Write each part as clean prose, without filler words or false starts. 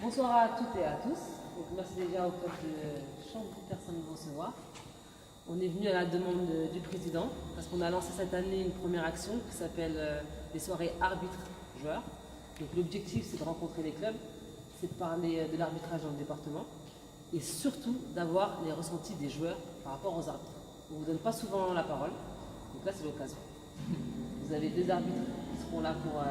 Bonsoir à toutes et à tous. Donc, merci déjà au club de Chambre de personnes de nous recevoir. On est venu à la demande du président parce qu'on a lancé cette année une première action qui s'appelle les soirées arbitres-joueurs. Donc l'objectif c'est de rencontrer les clubs, c'est de parler de l'arbitrage dans le département et surtout d'avoir les ressentis des joueurs par rapport aux arbitres. On ne vous donne pas souvent la parole, donc là c'est l'occasion. Vous avez deux arbitres qui seront là pour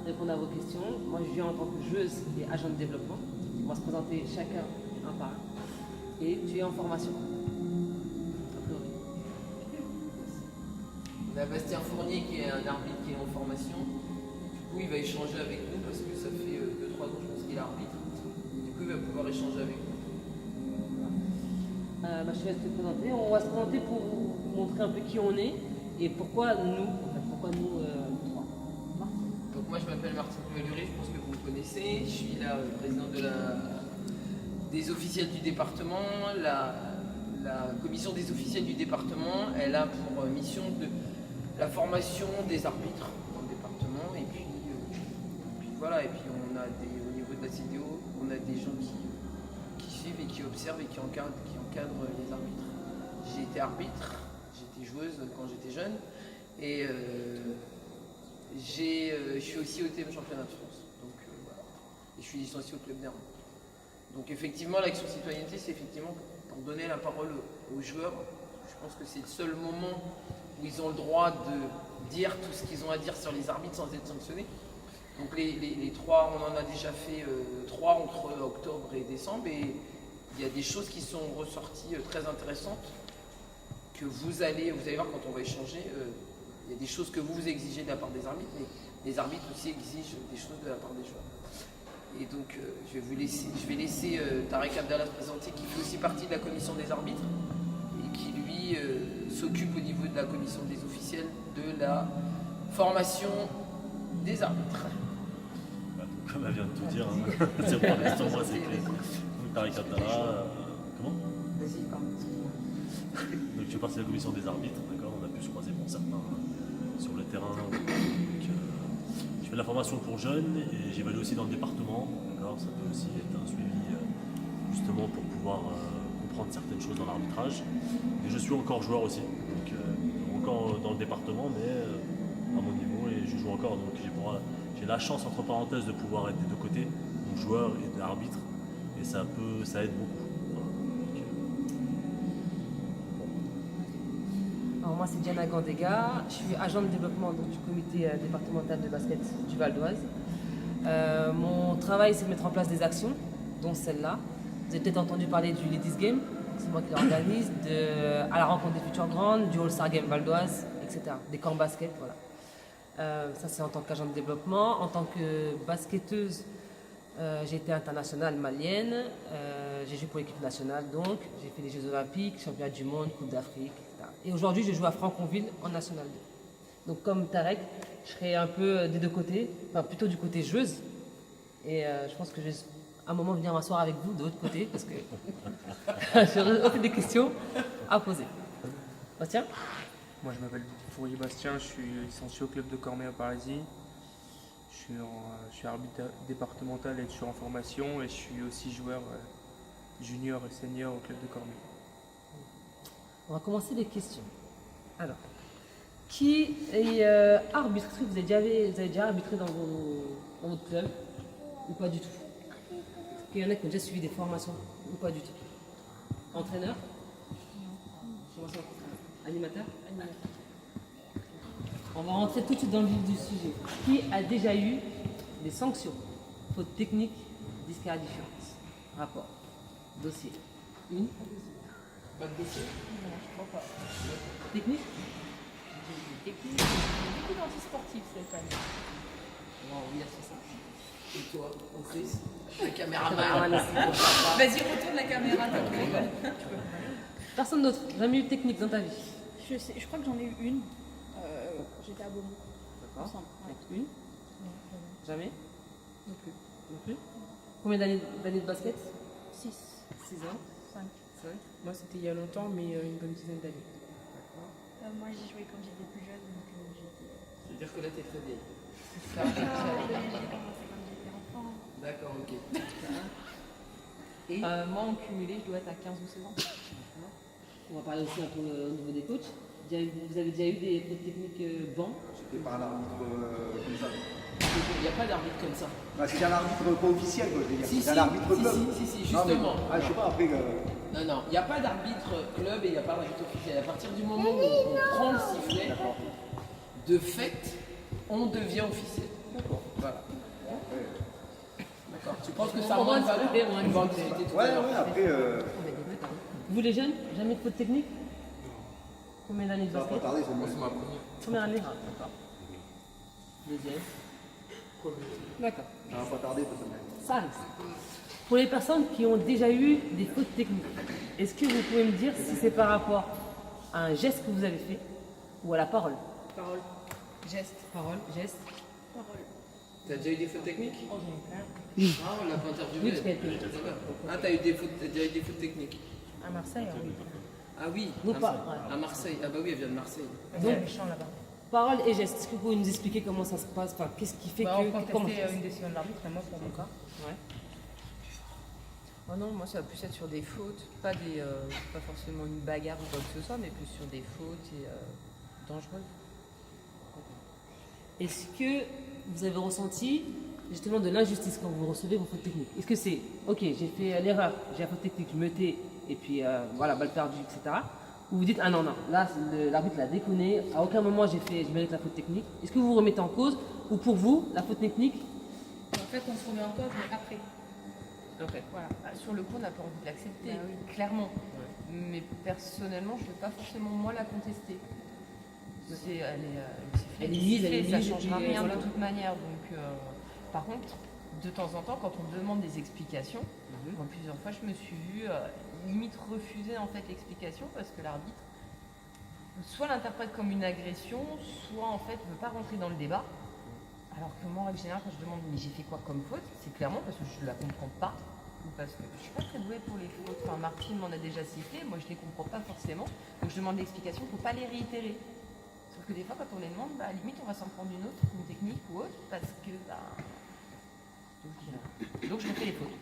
répondre à vos questions. Moi je viens en tant que joueuse et agent de développement. On va se présenter chacun un par un. Et tu es en formation. On a Bastien Fournier qui est un arbitre qui est en formation. Du coup, il va échanger avec nous parce que ça fait 2-3 ans, je pense qu'il est arbitre. Du coup, il va pouvoir échanger avec nous. Je te laisse te présenter. On va se présenter pour vous montrer un peu qui on est et pourquoi nous, pourquoi nous trois. Donc moi, je m'appelle Martin Puvaluré, je pense que vous me connaissez. Je suis là président des officiels du département. La commission des officiels du département, elle a pour mission de la formation des arbitres dans le département et puis voilà, et puis on a au niveau de la CDO, on a des gens qui suivent et qui observent et qui encadrent les arbitres. J'ai été arbitre, j'étais joueuse quand j'étais jeune et je suis aussi au thème championnat de France, donc voilà, et je suis licencié au club d'Herbe. Donc effectivement l'action citoyenneté c'est effectivement pour donner la parole aux joueurs. Je pense que c'est le seul moment où ils ont le droit de dire tout ce qu'ils ont à dire sur les arbitres sans être sanctionnés. Donc les trois, on en a déjà fait 3 entre octobre et décembre et il y a des choses qui sont ressorties très intéressantes que vous allez voir quand on va échanger. Il y a des choses que vous exigez de la part des arbitres, mais les arbitres aussi exigent des choses de la part des joueurs. Et donc je vais laisser Tarek Abdallah se présenter, qui fait aussi partie de la commission des arbitres et qui lui s'occupe au niveau de la commission des officiels de la formation des arbitres. Comme elle vient de tout dire, hein. C'est pour l'instant, moi c'est clé. Donc Tarek Abdallah, comment? Vas-y, pardon. Donc je fais partie de la commission des arbitres, d'accord. On a pu se croiser pour certains sur le terrain. Donc, je fais de la formation pour jeunes et j'évalue aussi dans le département, d'accord. Ça peut aussi être un suivi justement pour pouvoir comprendre certaines choses dans l'arbitrage. Et je suis encore joueur aussi, donc encore dans le département, mais à mon niveau et je joue encore. Donc j'ai la chance entre parenthèses de pouvoir être des deux côtés, donc joueur et arbitre, et ça aide beaucoup. Voilà. Donc, Alors moi c'est Diana Gandega, je suis agent de développement donc, du comité départemental de basket du Val d'Oise. Mon travail c'est de mettre en place des actions, dont celle-là. Vous avez peut-être entendu parler du Ladies Game, c'est moi qui l'organise, à la rencontre des futures grandes, du All-Star Game Val d'Oise, etc. Des camps basket, voilà. Ça c'est en tant qu'agent de développement. En tant que basketteuse, j'ai été internationale malienne, j'ai joué pour l'équipe nationale donc, j'ai fait les Jeux Olympiques, championnat du monde, Coupe d'Afrique, etc. Et aujourd'hui je joue à Franconville en National 2. Donc comme Tarek, je serai un peu des deux côtés, enfin plutôt du côté joueuse. Et je pense que je vais à un moment venir m'asseoir avec vous de l'autre côté parce que j'aurai des questions à poser. Bastien? Moi je m'appelle Fourier Bastien, je suis licencié au club de Cormet à Parisis. Je suis arbitre départemental et je suis en formation et je suis aussi joueur junior et senior au club de Cormet. On va commencer les questions. Alors, qui est arbitre? Est-ce que vous avez déjà arbitré dans votre club ou pas du tout? Est-ce qu'il y en a qui ont déjà suivi des formations ou pas du tout? Entraîneur? Formation animateur? Animateur. On va rentrer tout de suite dans le vif du sujet. Qui a déjà eu des sanctions? Faute technique, disqualifiante. Rapport. Dossier. Une? Pas de dossier? Non, je crois pas. Technique? J'ai eu des techniques, j'ai beaucoup d'antisportifs cette année. Wow, oui, c'est ça. Et toi, Chris? Le caméraman. Vas-y, retourne la caméra, t'as cru. Personne d'autre, jamais eu de technique dans ta vie? Je crois que j'en ai eu une. J'étais à Beaumont. D'accord. Ensemble, ouais. Une? Non, Jamais? non plus. Non plus? Combien d'années de basket? 6, 6 ans? 5. 5? Moi, c'était il y a longtemps, mais une bonne dizaine d'années. Moi, j'ai joué quand j'étais plus jeune, donc j'étais. C'est-à-dire que là, t'es très vieille. J'ai commencé quand j'étais enfant. D'accord, ok. Moi, en cumulé, je dois être à 15 ou 16 ans. On va parler aussi un peu au niveau des coachs. Vous avez déjà eu des fautes techniques bancs? C'était par l'arbitre comme ça. Il n'y a pas d'arbitre comme ça. Ah, c'est un arbitre pas officiel, quoi, je veux dire. Si, C'est un arbitre club. si, Non, mais- justement. je sais pas, après. Non, non, il n'y a pas d'arbitre club et il n'y a pas d'arbitre officiel. À partir du moment où on prend le sifflet, de fait, on devient officiel. D'accord. Voilà. D'accord. Tu penses que ça On va a moins de valeur? discuter, on va On va en discuter. discuter tout Ouais, à l'heure. ouais, après, Vous les jeunes, jamais de faute technique? Combien d'années de ça va pas basket? tarder, c'est moi. Première année? Ah, d'accord. Deuxième? D'accord. Ça va pas tarder, peut-être. Ça arrive. Pour les personnes qui ont déjà eu des fautes techniques, est-ce que vous pouvez me dire si c'est par rapport à un geste que vous avez fait ou à la parole? Parole. Geste. Parole, geste. T'as déjà eu des fautes techniques? Oh, j'en ai plein. Ah, on l'a pas Oui, interviewé. parce qu'elle était- Ah, t'as déjà eu des fautes techniques? À Marseille, oui. Ah oui, Non, à, pas, à Marseille. Ah bah oui, elle vient de Marseille. Il y a méchant là-bas. Parole et geste. Est-ce que vous pouvez nous expliquer comment ça se passe? Enfin, qu'est-ce qui fait On que. comment contestait ça se passe une décision de l'arbitre, mais moi pour mon cas. Ouais. Oh non, moi ça va plus être sur des fautes, pas forcément une bagarre ou quoi que ce soit, mais plus sur des fautes et dangereuses. Est-ce que vous avez ressenti justement de l'injustice quand vous recevez vos fautes techniques? Est-ce que c'est ok, j'ai fait l'erreur, j'ai la faute technique, je me tais, et puis voilà, balle perdue, etc. Ou vous dites ah non, non, là l'arbitre l'a déconné, à aucun moment je mérite la faute technique. Est-ce que vous vous remettez en cause ou pour vous, la faute technique? En fait, on se remet en cause, mais après. Ok. Voilà. Sur le coup, on n'a pas envie de l'accepter, Bah oui. clairement. Mais personnellement, je ne vais pas forcément moi la contester. Elle est mise, elle est ça mise, ne et puis, changera rien voilà. de toute manière. Donc, par contre, de temps en temps, quand on demande des explications, moi, plusieurs fois, je me suis vue limite refuser en fait l'explication parce que l'arbitre soit l'interprète comme une agression, soit en fait ne veut pas rentrer dans le débat. Alors que moi, en règle générale, quand je demande mais j'ai fait quoi comme faute, c'est clairement parce que je ne la comprends pas ou parce que je suis pas très douée pour les fautes. Enfin, Martine m'en a déjà sifflé, moi je les comprends pas forcément, donc je demande l'explication pour pas les réitérer. Sauf que des fois, quand on les demande, bah, à la limite, on va s'en prendre une autre, une technique ou autre, parce que bah, donc je refais les fautes.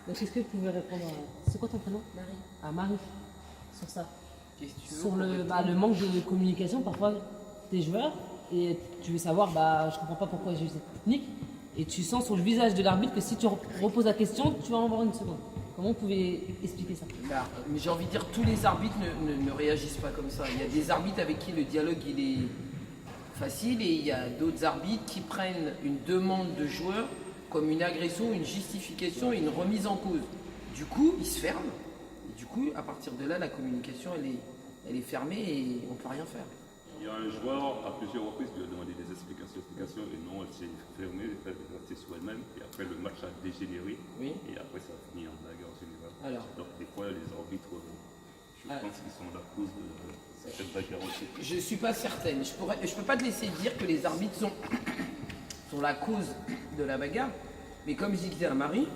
Donc est-ce que tu pouvais répondre c'est quoi ton prénom? Marie. À Marie, sur ça. Qu'est-ce que tu veux Sur qu'on le réponde? manque de communication, parfois t'es joueur et tu veux savoir, je comprends pas pourquoi j'ai eu cette technique, et tu sens sur le visage de l'arbitre que si tu reposes la question, tu vas en avoir une seconde. Comment vous pouvez expliquer ça? Bah, mais j'ai envie de dire, tous les arbitres ne réagissent pas comme ça. Il y a des arbitres avec qui le dialogue il est facile et il y a d'autres arbitres qui prennent une demande de joueur comme une agression, une justification et une remise en cause. Du coup, ils se ferment. Et du coup, à partir de là, la communication, elle est fermée et on ne peut rien faire. Il y a un joueur, à plusieurs reprises, lui a demandé des explications, et non, elle s'est fermée, elle est restée sur elle-même, et après le match a dégénéré, Oui. et après ça a fini en bagarre générale. Alors. Donc des fois, les arbitres, je pense qu'ils sont la cause de certaines bagarres aussi. Je ne suis pas certaine. Je ne peux pas te laisser dire que les arbitres sont la cause de la bagarre. Mais comme je disais à Marie,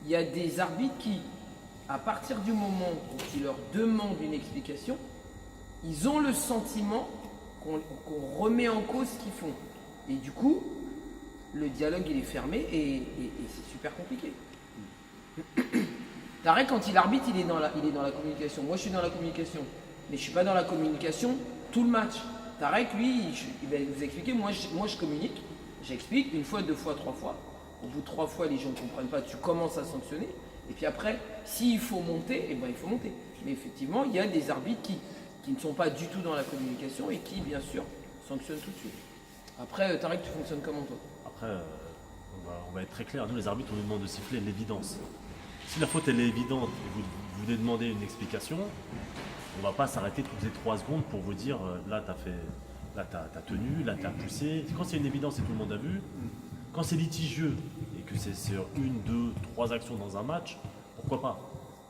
il y a des arbitres qui, à partir du moment où tu leur demandes une explication, ils ont le sentiment qu'on remet en cause ce qu'ils font. Et du coup, le dialogue il est fermé et c'est super compliqué. Tarek, quand il arbitre, il est dans la communication. Moi, je suis dans la communication. Mais je ne suis pas dans la communication tout le match. Tarek, lui, il va vous expliquer. Moi, je communique. J'explique une fois, deux fois, trois fois. Au bout de trois fois, les gens ne comprennent pas. Tu commences à sanctionner. Et puis après, s'il faut monter, eh ben, il faut monter. Mais effectivement, il y a des arbitres qui ne sont pas du tout dans la communication et qui, bien sûr, sanctionnent tout de suite. Après, Tarek, tu fonctionnes comment, toi? Après, on va être très clair. Nous, les arbitres, on nous demande de siffler l'évidence. Si la faute elle est évidente et vous voulez demander une explication, on ne va pas s'arrêter toutes les 3 secondes pour vous dire là t'as tenu, là t'as poussé. Quand c'est une évidence et tout le monde a vu, quand c'est litigieux et que c'est sur 1, 2, 3 actions dans un match, pourquoi pas?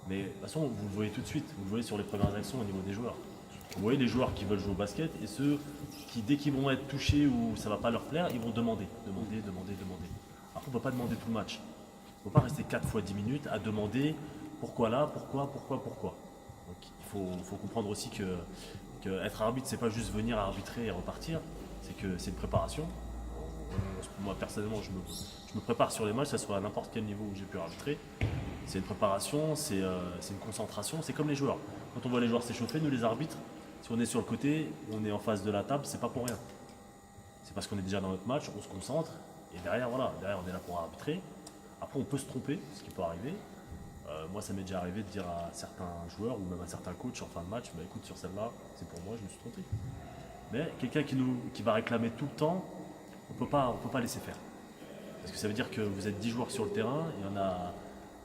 Mais de toute façon, vous le voyez tout de suite, vous le voyez sur les premières actions au niveau des joueurs. Vous voyez les joueurs qui veulent jouer au basket et ceux qui, dès qu'ils vont être touchés ou ça ne va pas leur plaire, ils vont demander. Après, on ne peut pas demander tout le match. Il ne faut pas rester 4 fois 10 minutes à demander pourquoi là, pourquoi. Donc il faut comprendre aussi que être arbitre, c'est pas juste venir arbitrer et repartir, c'est que c'est une préparation. Moi personnellement, je me prépare sur les matchs, que ce soit à n'importe quel niveau où j'ai pu arbitrer. C'est une préparation, c'est une concentration, c'est comme les joueurs. Quand on voit les joueurs s'échauffer, nous les arbitres, si on est sur le côté, on est en face de la table, c'est pas pour rien. C'est parce qu'on est déjà dans notre match, on se concentre, et derrière, voilà, derrière on est là pour arbitrer. Après on peut se tromper, ce qui peut arriver. Moi ça m'est déjà arrivé de dire à certains joueurs ou même à certains coachs en fin de match, bah, écoute sur celle-là, c'est pour moi, je me suis trompé. Mais quelqu'un qui va réclamer tout le temps, on peut pas laisser faire. Parce que ça veut dire que vous êtes 10 joueurs sur le terrain,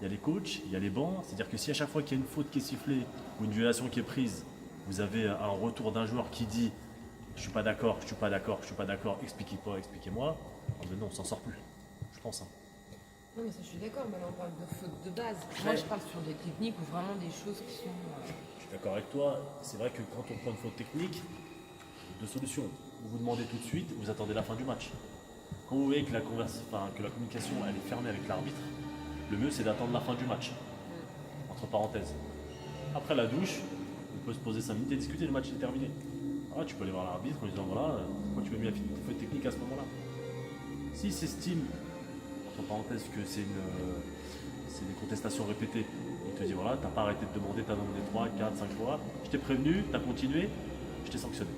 il y a les coachs, il y a les bancs. C'est-à-dire que si à chaque fois qu'il y a une faute qui est sifflée ou une violation qui est prise, vous avez un retour d'un joueur qui dit je suis pas d'accord, je suis pas d'accord, je suis pas d'accord, expliquez-moi, non, on s'en sort plus. Je pense. Hein. Non, mais ça, je suis d'accord, mais là, on parle de faute de base. Moi, je parle sur des techniques ou vraiment des choses qui sont. Je suis d'accord avec toi. C'est vrai que quand on prend une faute technique, deux solutions. Vous demandez tout de suite, vous attendez la fin du match. Quand vous voyez que la communication elle est fermée avec l'arbitre, le mieux c'est d'attendre la fin du match. Entre parenthèses. Après la douche, on peut se poser 5 minutes et discuter, le match est terminé. Ah, tu peux aller voir l'arbitre en lui disant voilà, pourquoi tu m'as mis la faute technique à ce moment-là. S'il s'estime, entre parenthèses, que c'est des contestations répétées, il te dit voilà, t'as pas arrêté de demander, t'as demandé 3, 4, 5 fois, je t'ai prévenu, t'as continué, je t'ai sanctionné.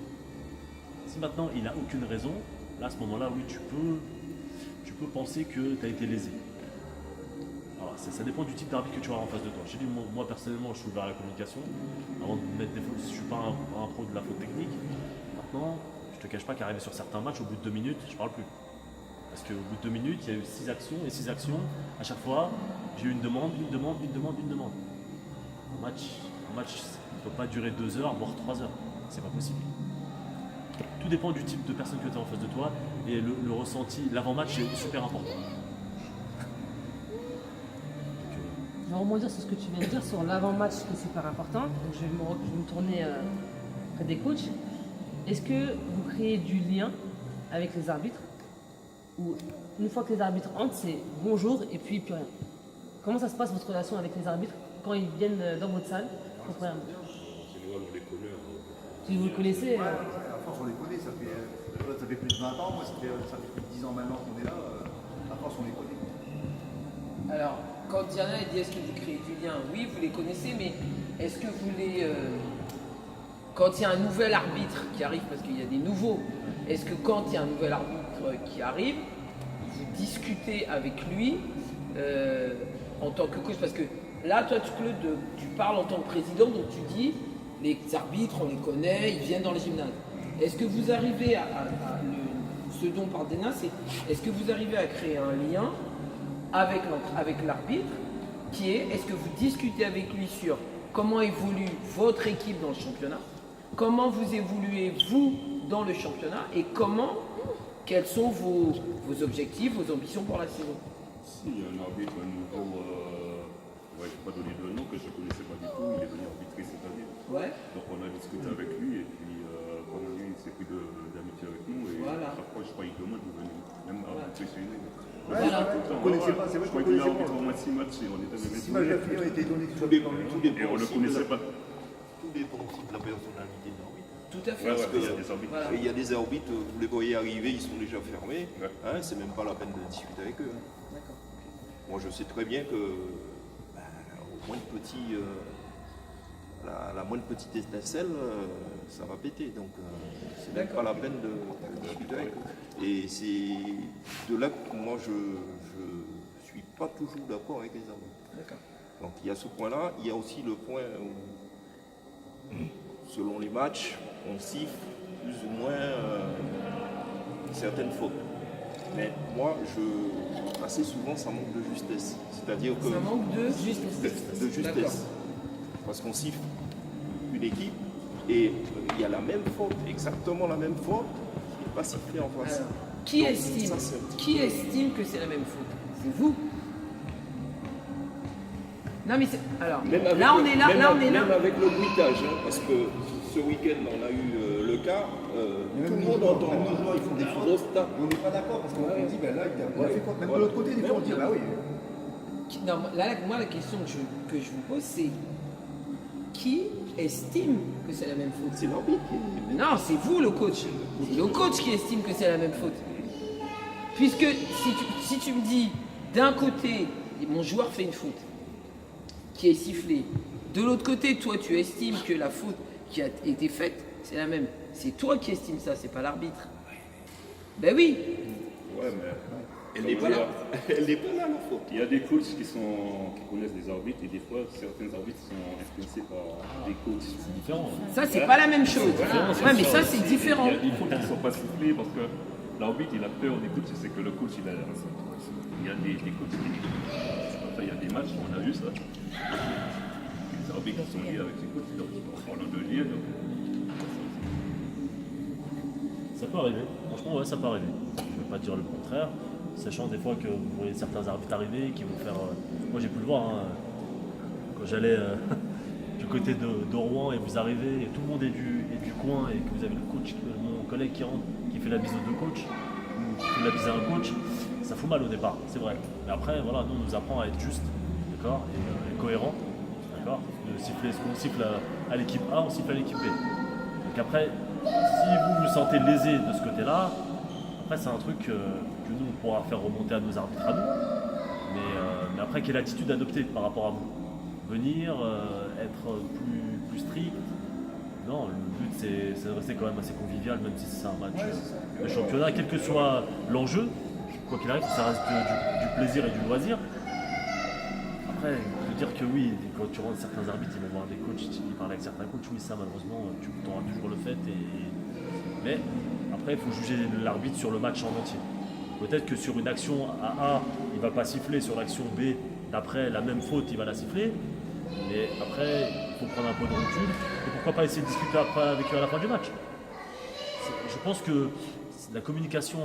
Si maintenant il n'a aucune raison, là à ce moment-là, oui, tu peux penser que tu as été lésé. Alors, ça dépend du type d'arbitre que tu auras en face de toi. J'ai dit, moi personnellement, je suis ouvert à la communication. Avant de mettre des fautes, je ne suis pas un pro de la faute technique. Maintenant, je ne te cache pas qu'arriver sur certains matchs, au bout de 2 minutes, je ne parle plus. Parce qu'au bout de 2 minutes, il y a eu 6 actions, et 6 actions, à chaque fois, j'ai eu une demande. Un match ne peut pas durer 2 heures, voire 3 heures. C'est pas possible. Tout dépend du type de personne que tu as en face de toi et le ressenti, l'avant-match est super important. Je vais rebondir sur ce que tu viens de dire sur l'avant-match qui est super important. Donc je vais me tourner près des coachs. Est-ce que vous créez du lien avec les arbitres ou une fois que les arbitres entrent, c'est bonjour et puis plus rien? Comment ça se passe votre relation avec les arbitres quand ils viennent dans votre salle pour faire un match? En général, on les connaît. Si vous le connaissez À force, on les connaît, ça fait plus de 20 ans, moi ça fait plus de 10 ans maintenant qu'on est là, à force, on les connaît. Alors, quand Diana elle dit est-ce que vous créez du lien, oui, vous les connaissez, mais est-ce que vous les. Quand il y a un nouvel arbitre qui arrive, parce qu'il y a des nouveaux, est-ce que quand il y a un nouvel arbitre qui arrive, vous discutez avec lui en tant que coach? Parce que là, toi, Claude, tu parles en tant que président, donc tu dis les arbitres, on les connaît, ils viennent dans les gymnases. Est-ce que vous arrivez ce dont parle Dena, c'est est-ce que vous arrivez à créer un lien avec l'arbitre qui est que vous discutez avec lui sur comment évolue votre équipe dans le championnat, comment vous évoluez vous dans le championnat et quels sont vos objectifs, vos ambitions pour la saison? Si un arbitre, un nouveau, je ne vais pas donner de nom que je ne connaissais pas du tout, il est venu arbitrer cette année. Ouais. Donc on a discuté avec lui et puis comme lui il s'est pris d'amitié avec nous et Voilà. à chaque fois je crois qu'il demande de venir même arbitrer chez nous. Voilà. On connaissait pas, c'est vrai Je qu'on crois qu'il a connaissait arbitré pas. au moins 6 matchs et on était même 6 matchs d'affilée ont été donnés et on ne le connaissait pas. Tout dépend aussi de la personnalité de l'arbitre. Tout à fait. Ouais, il y a des arbitres. Voilà. Et il y a des arbitres, vous les voyez arriver, ils sont déjà fermés. Ouais. Hein, c'est même pas la peine de discuter avec eux. Hein. D'accord. Moi, je sais très bien que au moins la moindre petite étincelle, ça va péter. Donc, c'est même pas la peine de discuter avec eux. Et c'est de là que moi, je suis pas toujours d'accord avec les arbitres. D'accord. Donc, il y a ce point-là. Il y a aussi le point où, selon les matchs, on siffle plus ou moins certaines fautes. Mais moi, assez souvent, ça manque de justesse. C'est-à-dire que... Ça manque de justesse. De justesse. D'accord. Parce qu'on siffle une équipe et il y a la même faute, exactement la même faute, qui n'est pas sifflée en face. Alors, qui Donc, estime, ça, c'est- qui estime que c'est la même faute? C'est vous. Non mais c'est... Alors, Même avec là on le- est là, même là on avec- est là. Même avec le bruitage, hein, parce que ce week-end, on a eu le cas, tout le monde entend. Même nos joueurs, ils font des fautes. Grosse tape. On n'est pas d'accord parce qu'on dit, ben là, il a fait quoi? Même de l'autre côté, des fois, on dit, bah oui. Non, là, moi la question que je vous pose c'est qui estime que c'est la même faute? C'est l'arbitre qui est... Non, c'est vous le coach. C'est le coach qui estime que c'est la même faute. Puisque si tu me dis, d'un côté, mon joueur fait une faute qui est sifflée, de l'autre côté, toi, tu estimes que la faute qui a été faite, c'est la même. C'est toi qui estimes ça, c'est pas l'arbitre. Ben oui. Ouais, mais Elle n'est pas là. Elle n'est pas là, la faute. il y a des coachs qui connaissent des arbitres et des fois, certains arbitres sont influencés par des coachs. C'est différent. Ça, c'est pas la même chose. Ouais, mais ça, c'est différent. Il y a des fautes qui ne sont pas sifflées parce que l'arbitre, il a peur des coachs, c'est que le coach, il a raison. Il y a des coachs qui... Enfin, il y a des matchs, on a vu ça. Les arbitres qui sont liés avec les coachs, donc en parlant de liens, donc... Ça peut arriver, franchement ouais ça peut arriver. Je ne vais pas dire le contraire, sachant des fois que vous voyez certains arbitres arriver qui vont faire... moi j'ai pu le voir, hein, quand j'allais du côté de Rouen et vous arrivez et tout le monde est du coin et que vous avez le coach, mon collègue qui rentre, qui fait la bise aux deux coachs, ou qui fait la bise à un coach, ça fout mal au départ, c'est vrai. Mais après voilà, nous on nous apprend à être juste, d'accord, et cohérent, d'accord. De siffler ce qu'on siffle à l'équipe A, on siffle à l'équipe B. Donc après, si vous vous sentez lésé de ce côté-là, après c'est un truc que nous on pourra faire remonter à nos arbitres à nous. Mais après, quelle attitude adopter par rapport à vous? Venir, être plus strict? Non, le but c'est de rester quand même assez convivial, même si c'est un match de championnat, quel que soit l'enjeu, quoi qu'il arrive, ça reste du plaisir et du loisir. Après, de dire que oui, quand tu rentres certains arbitres, ils vont voir des coachs, ils parlent avec certains coachs, oui ça malheureusement, tu auras toujours le fait. Mais après, il faut juger l'arbitre sur le match en entier. Peut-être que sur une action A, il ne va pas siffler, sur l'action B, d'après la même faute, il va la siffler. Mais après, il faut prendre un peu de recul. Et pourquoi pas essayer de discuter après avec eux à la fin du match. Je pense que la communication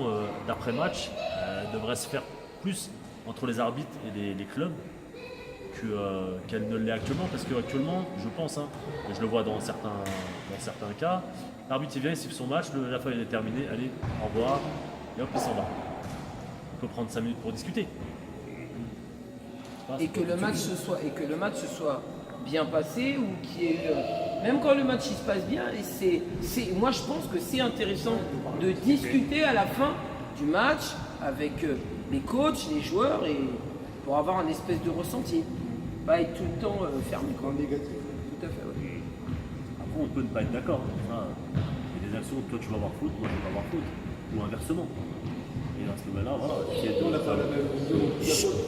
d'après-match devrait se faire plus entre les arbitres et les clubs qu'elle ne l'est actuellement, parce qu'actuellement, je pense, hein, et je le vois dans certains cas, l'arbitre il vient, il siffle son match, la fois il est terminée, allez, au revoir, et hop, il s'en va. On peut prendre 5 minutes pour discuter. Et que le match se soit bien passé ou qu'il y ait eu... Même quand le match il se passe bien, moi je pense que c'est intéressant de discuter à la fin du match avec les coachs, les joueurs, et pour avoir un espèce de ressenti. Pas être tout le temps fermé. En négatif. Tout à fait, ouais. Après, on peut ne pas être d'accord. Enfin, il y a des actions où toi tu vas avoir faute, moi je vais pas avoir faute. Ou inversement. Et dans ce moment-là, voilà. On n'a pas la même vision de la faute.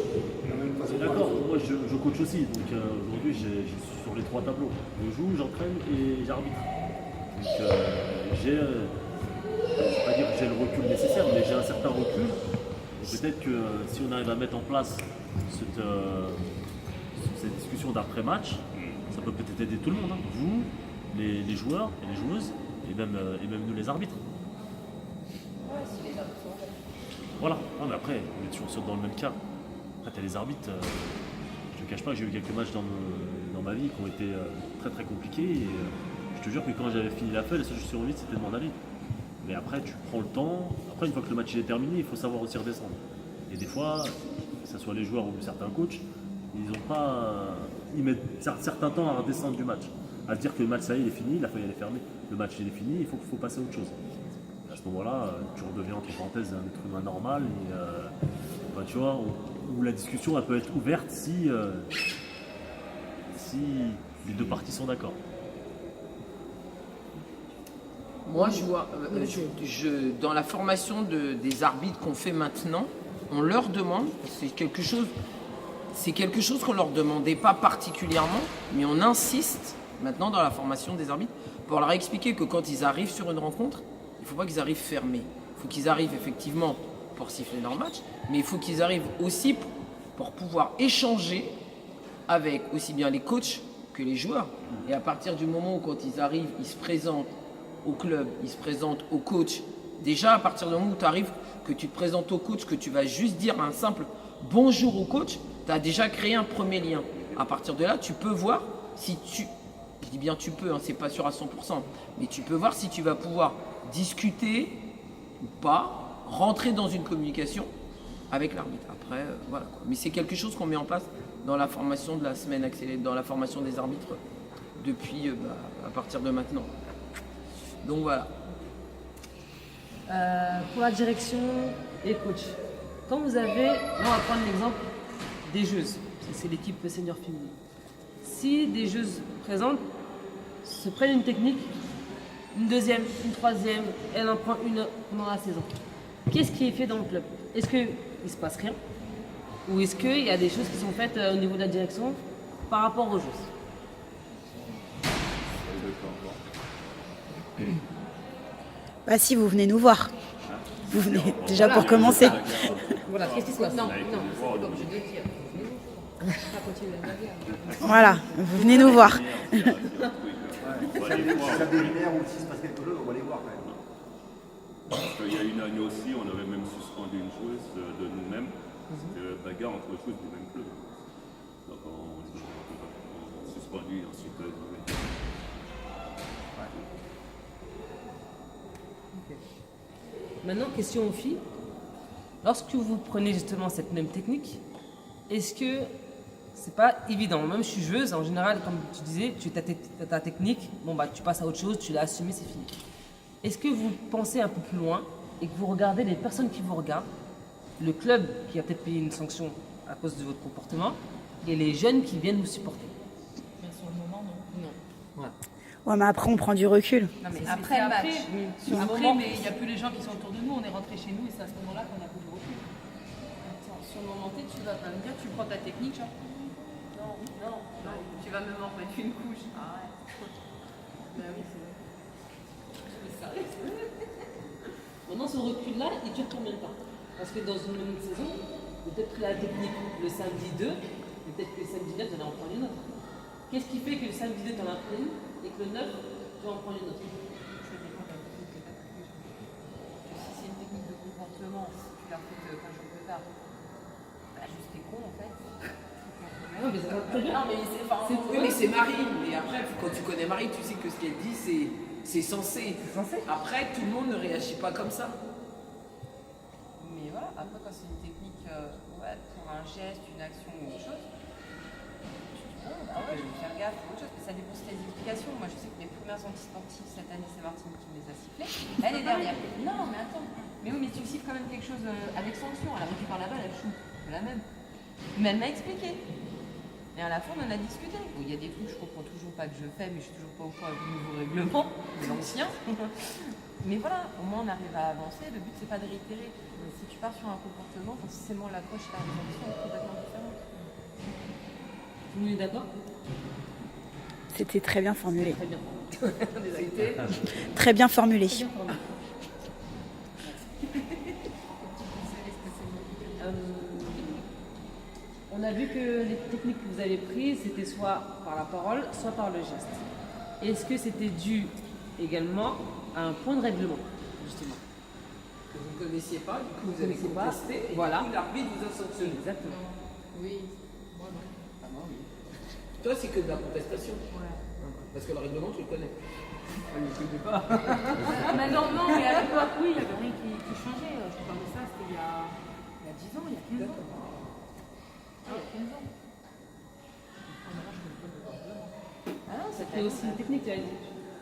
La même façon de D'accord, voir. moi je coach aussi. Donc aujourd'hui, j'ai sur les 3 tableaux. Je joue, j'entraîne et j'arbitre. Donc j'ai. Je ne vais pas dire que j'ai le recul nécessaire, mais j'ai un certain recul. Et peut-être que si on arrive à mettre en place cette discussion d'après-match, ça peut peut-être aider tout le monde, hein. Vous, les joueurs et les joueuses, et même nous les arbitres. Voilà, non, mais après, on est toujours dans le même cas. Après, tu as les arbitres, je ne te cache pas, j'ai eu quelques matchs dans ma vie qui ont été très très compliqués. Et je te jure que quand j'avais fini la feuille, la seule chose sur envie, c'était de m'en aller. Mais après, tu prends le temps. Après, une fois que le match est terminé, il faut savoir aussi redescendre. Et des fois, que ce soit les joueurs ou certains coachs, ils mettent certains temps à redescendre du match. À se dire que le match, ça y est, il est fini, la feuille elle est fermée. Le match il est fini, il faut passer à autre chose. Et à ce moment-là, tu redeviens entre parenthèses un être humain normal. Et tu vois, où la discussion elle peut être ouverte si les deux parties sont d'accord. Moi, je vois, dans la formation des arbitres qu'on fait maintenant, on leur demande, c'est quelque chose qu'on leur demandait pas particulièrement, mais on insiste maintenant dans la formation des arbitres pour leur expliquer que quand ils arrivent sur une rencontre, il ne faut pas qu'ils arrivent fermés. Il faut qu'ils arrivent effectivement pour siffler leur match, mais il faut qu'ils arrivent aussi pour pouvoir échanger avec aussi bien les coachs que les joueurs. Et à partir du moment où quand ils arrivent, ils se présentent au club, ils se présentent au coach. Déjà, à partir du moment où tu arrives, que tu te présentes au coach, que tu vas juste dire un simple bonjour au coach, tu as déjà créé un premier lien. À partir de là, tu peux voir si je dis bien tu peux, hein, c'est pas sûr à 100%, mais tu peux voir si tu vas pouvoir discuter ou pas, rentrer dans une communication avec l'arbitre. Après, voilà quoi. Mais c'est quelque chose qu'on met en place dans la formation de la semaine accélérée, dans la formation des arbitres depuis à partir de maintenant. Donc voilà. Pour la direction, et coach. Quand vous avez, là on va prendre l'exemple des joueuses, c'est l'équipe senior féminine. Si des joueuses présentes se prennent une technique, une deuxième, une troisième, elle en prend une pendant la saison, qu'est-ce qui est fait dans le club? Est-ce qu'il ne se passe rien? Ou est-ce qu'il y a des choses qui sont faites au niveau de la direction par rapport aux joueuses? Bah si, vous venez nous voir. Vous venez, déjà pour commencer. Voilà, qu'est-ce qui se passe? Non, c'est pas obligé de le dire. Pas continuer à le dire. Voilà, vous venez nous voir. Si ça dégénère ou s'il se passe quelque chose, on va les voir quand même. Parce qu'il y a une année aussi, on avait même suspendu une joueuse de nous-mêmes. C'était bagarre entre joueuses du même club. Donc on suspendu et ensuite Maintenant, question aux filles. Lorsque vous prenez justement cette même technique, est-ce que c'est pas évident? Même je suis joueuse, en général, comme tu disais, tu as ta technique, bon bah tu passes à autre chose, tu l'as assumé, c'est fini. Est-ce que vous pensez un peu plus loin et que vous regardez les personnes qui vous regardent, le club qui a peut-être payé une sanction à cause de votre comportement et les jeunes qui viennent vous supporter? Mais sur le moment, non. Voilà. Ouais, mais après, on prend du recul. Non, mais C'est après le match. Sur le Après, moment, mais il n'y a plus les gens qui sont autour de nous, on est rentrés chez nous et c'est à ce moment-là qu'on a plus de recul. Attends, sur le moment T, tu vas pas me dire, tu prends ta technique, genre. Non, non, non. Tu vas même en remettre une couche. Arrête. Bah oui, c'est vrai. Maintenant, ce recul-là, il dure combien de temps? Parce que dans une même saison, peut-être que la technique le samedi 2, peut-être que le samedi 9, tu en as en prendre une autre. Qu'est-ce qui fait que le samedi 2, tu en as pris une et que le 9, tu vas en prendre une autre? Ça dépend de la technique que tu as prise. Si c'est une technique de comportement, si tu l'as faite 15 jours plus tard, bah juste t'es con en fait. Non, mais ça va très bien. Non, mais c'est pas Oui, mais c'est Marie. Mais après, quand tu connais Marie, tu sais que ce qu'elle dit, c'est censé. C'est censé. Après, tout le monde ne réagit pas comme ça. Mais voilà, après quand c'est une technique pour un geste, une action ou autre chose, tu dis bon, bah ouais, je vais faire gaffe ou autre chose, mais ça dépend de tes explications. Moi je sais que mes premières antisportives cette année, c'est Martine qui me les a sifflées. Elle est derrière. Non, mais attends. Mais oui, mais tu siffles quand même quelque chose avec sanction. Elle récupère la balle, elle shoot. C'est la même. Mais elle m'a expliqué. Et à la fin, on en a discuté. Bon, il y a des trucs que je comprends toujours pas que je fais, mais je suis toujours pas au point du nouveau règlement, de l'ancien. Mais voilà, au moins on arrive à avancer. Le but, c'est pas de réitérer. Mais si tu pars sur un comportement, forcément l'approche et la réaction sont complètement différentes. Tout le monde est d'accord? C'était très bien formulé. Très bien. C'était Très bien formulé. On a vu que les techniques que vous avez prises, c'était soit par la parole, soit par le geste. Est-ce que c'était dû également à un point de règlement, justement? que vous ne connaissiez pas, du coup vous Vous avez connaissez pas. contesté, et Voilà. du coup l'arbitre vous a sanctionné. Exactement. Oui. Ah, moi, oui. Toi, c'est que de la contestation. Parce que le règlement, tu le connais. Ah, il ne le connaît pas. Mais non, non, mais à l'époque, oui, il y avait rien qui changeait. Je te parle de ça, c'était il y a 10 ans, il y a 15 ans. Ah, il y a 15 ans. Ah non, c'était aussi une technique, tu as dit.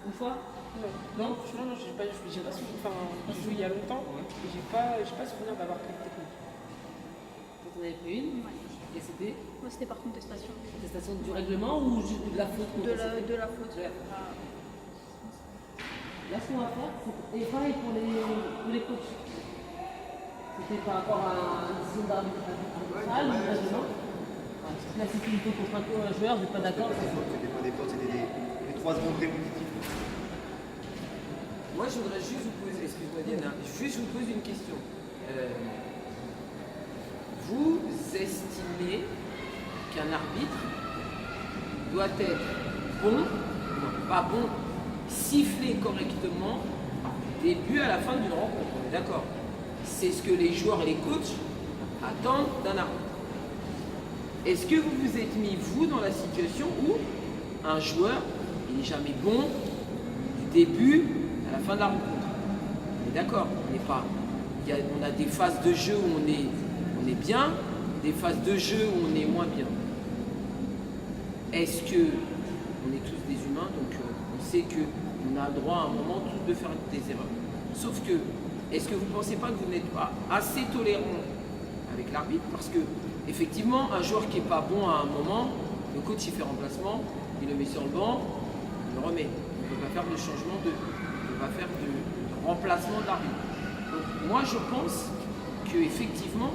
Une fois? Non, franchement, non, j'ai pas souvenir. Enfin, je joue il y a longtemps et j'ai pas souvenir d'avoir pris de technique. Quand on avait pris une, et c'était Moi, c'était par contestation. contestation du règlement ou juste de la faute? De la faute. Ouais. Là, ce qu'on va faire, et pareil pour les coachs. C'était par rapport à une décision d'arbitrage ou de règlement. Là, c'est une faute contre un joueur, vous n'êtes pas d'accord? C'était pas des fautes, c'était des 3 secondes répétitives. Moi, je voudrais juste vous poser, excuse-moi Diana, juste vous poser une question. Vous estimez qu'un arbitre doit être bon, non, pas bon, siffler correctement du début à la fin d'une rencontre, on est d'accord? C'est ce que les joueurs et les coachs attendent d'un arbitre. Est-ce que vous vous êtes mis, vous, dans la situation où un joueur, il n'est jamais bon du début à la fin de la rencontre? On est d'accord, on a des phases de jeu où on est bien, des phases de jeu où on est moins bien. Est-ce que on est tous des humains, donc on sait qu'on a le droit à un moment tous de faire des erreurs. Sauf que, est-ce que vous ne pensez pas que vous n'êtes pas assez tolérant avec l'arbitre? Parce que, effectivement, un joueur qui n'est pas bon à un moment, le coach il fait remplacement, il le met sur le banc, il le remet. On ne peut pas faire de changement on ne peut pas faire de remplacement de l'arbitre. Donc moi je pense qu'effectivement,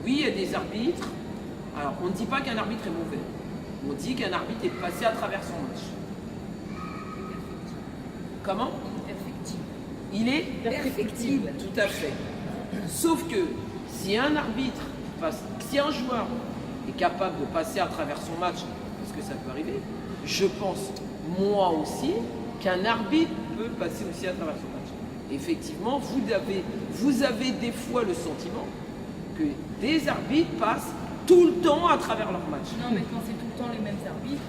oui, il y a des arbitres. Alors on ne dit pas qu'un arbitre est mauvais. On dit qu'un arbitre est passé à travers son match. Comment? Il est perfectible. Tout à fait. Sauf que si un arbitre si un joueur est capable de passer à travers son match, parce que ça peut arriver, je pense moi aussi qu'un arbitre peut passer aussi à travers son match. Effectivement, vous avez des fois le sentiment que des arbitres passent tout le temps à travers leur match. Non, mais quand c'est tout le temps les mêmes arbitres.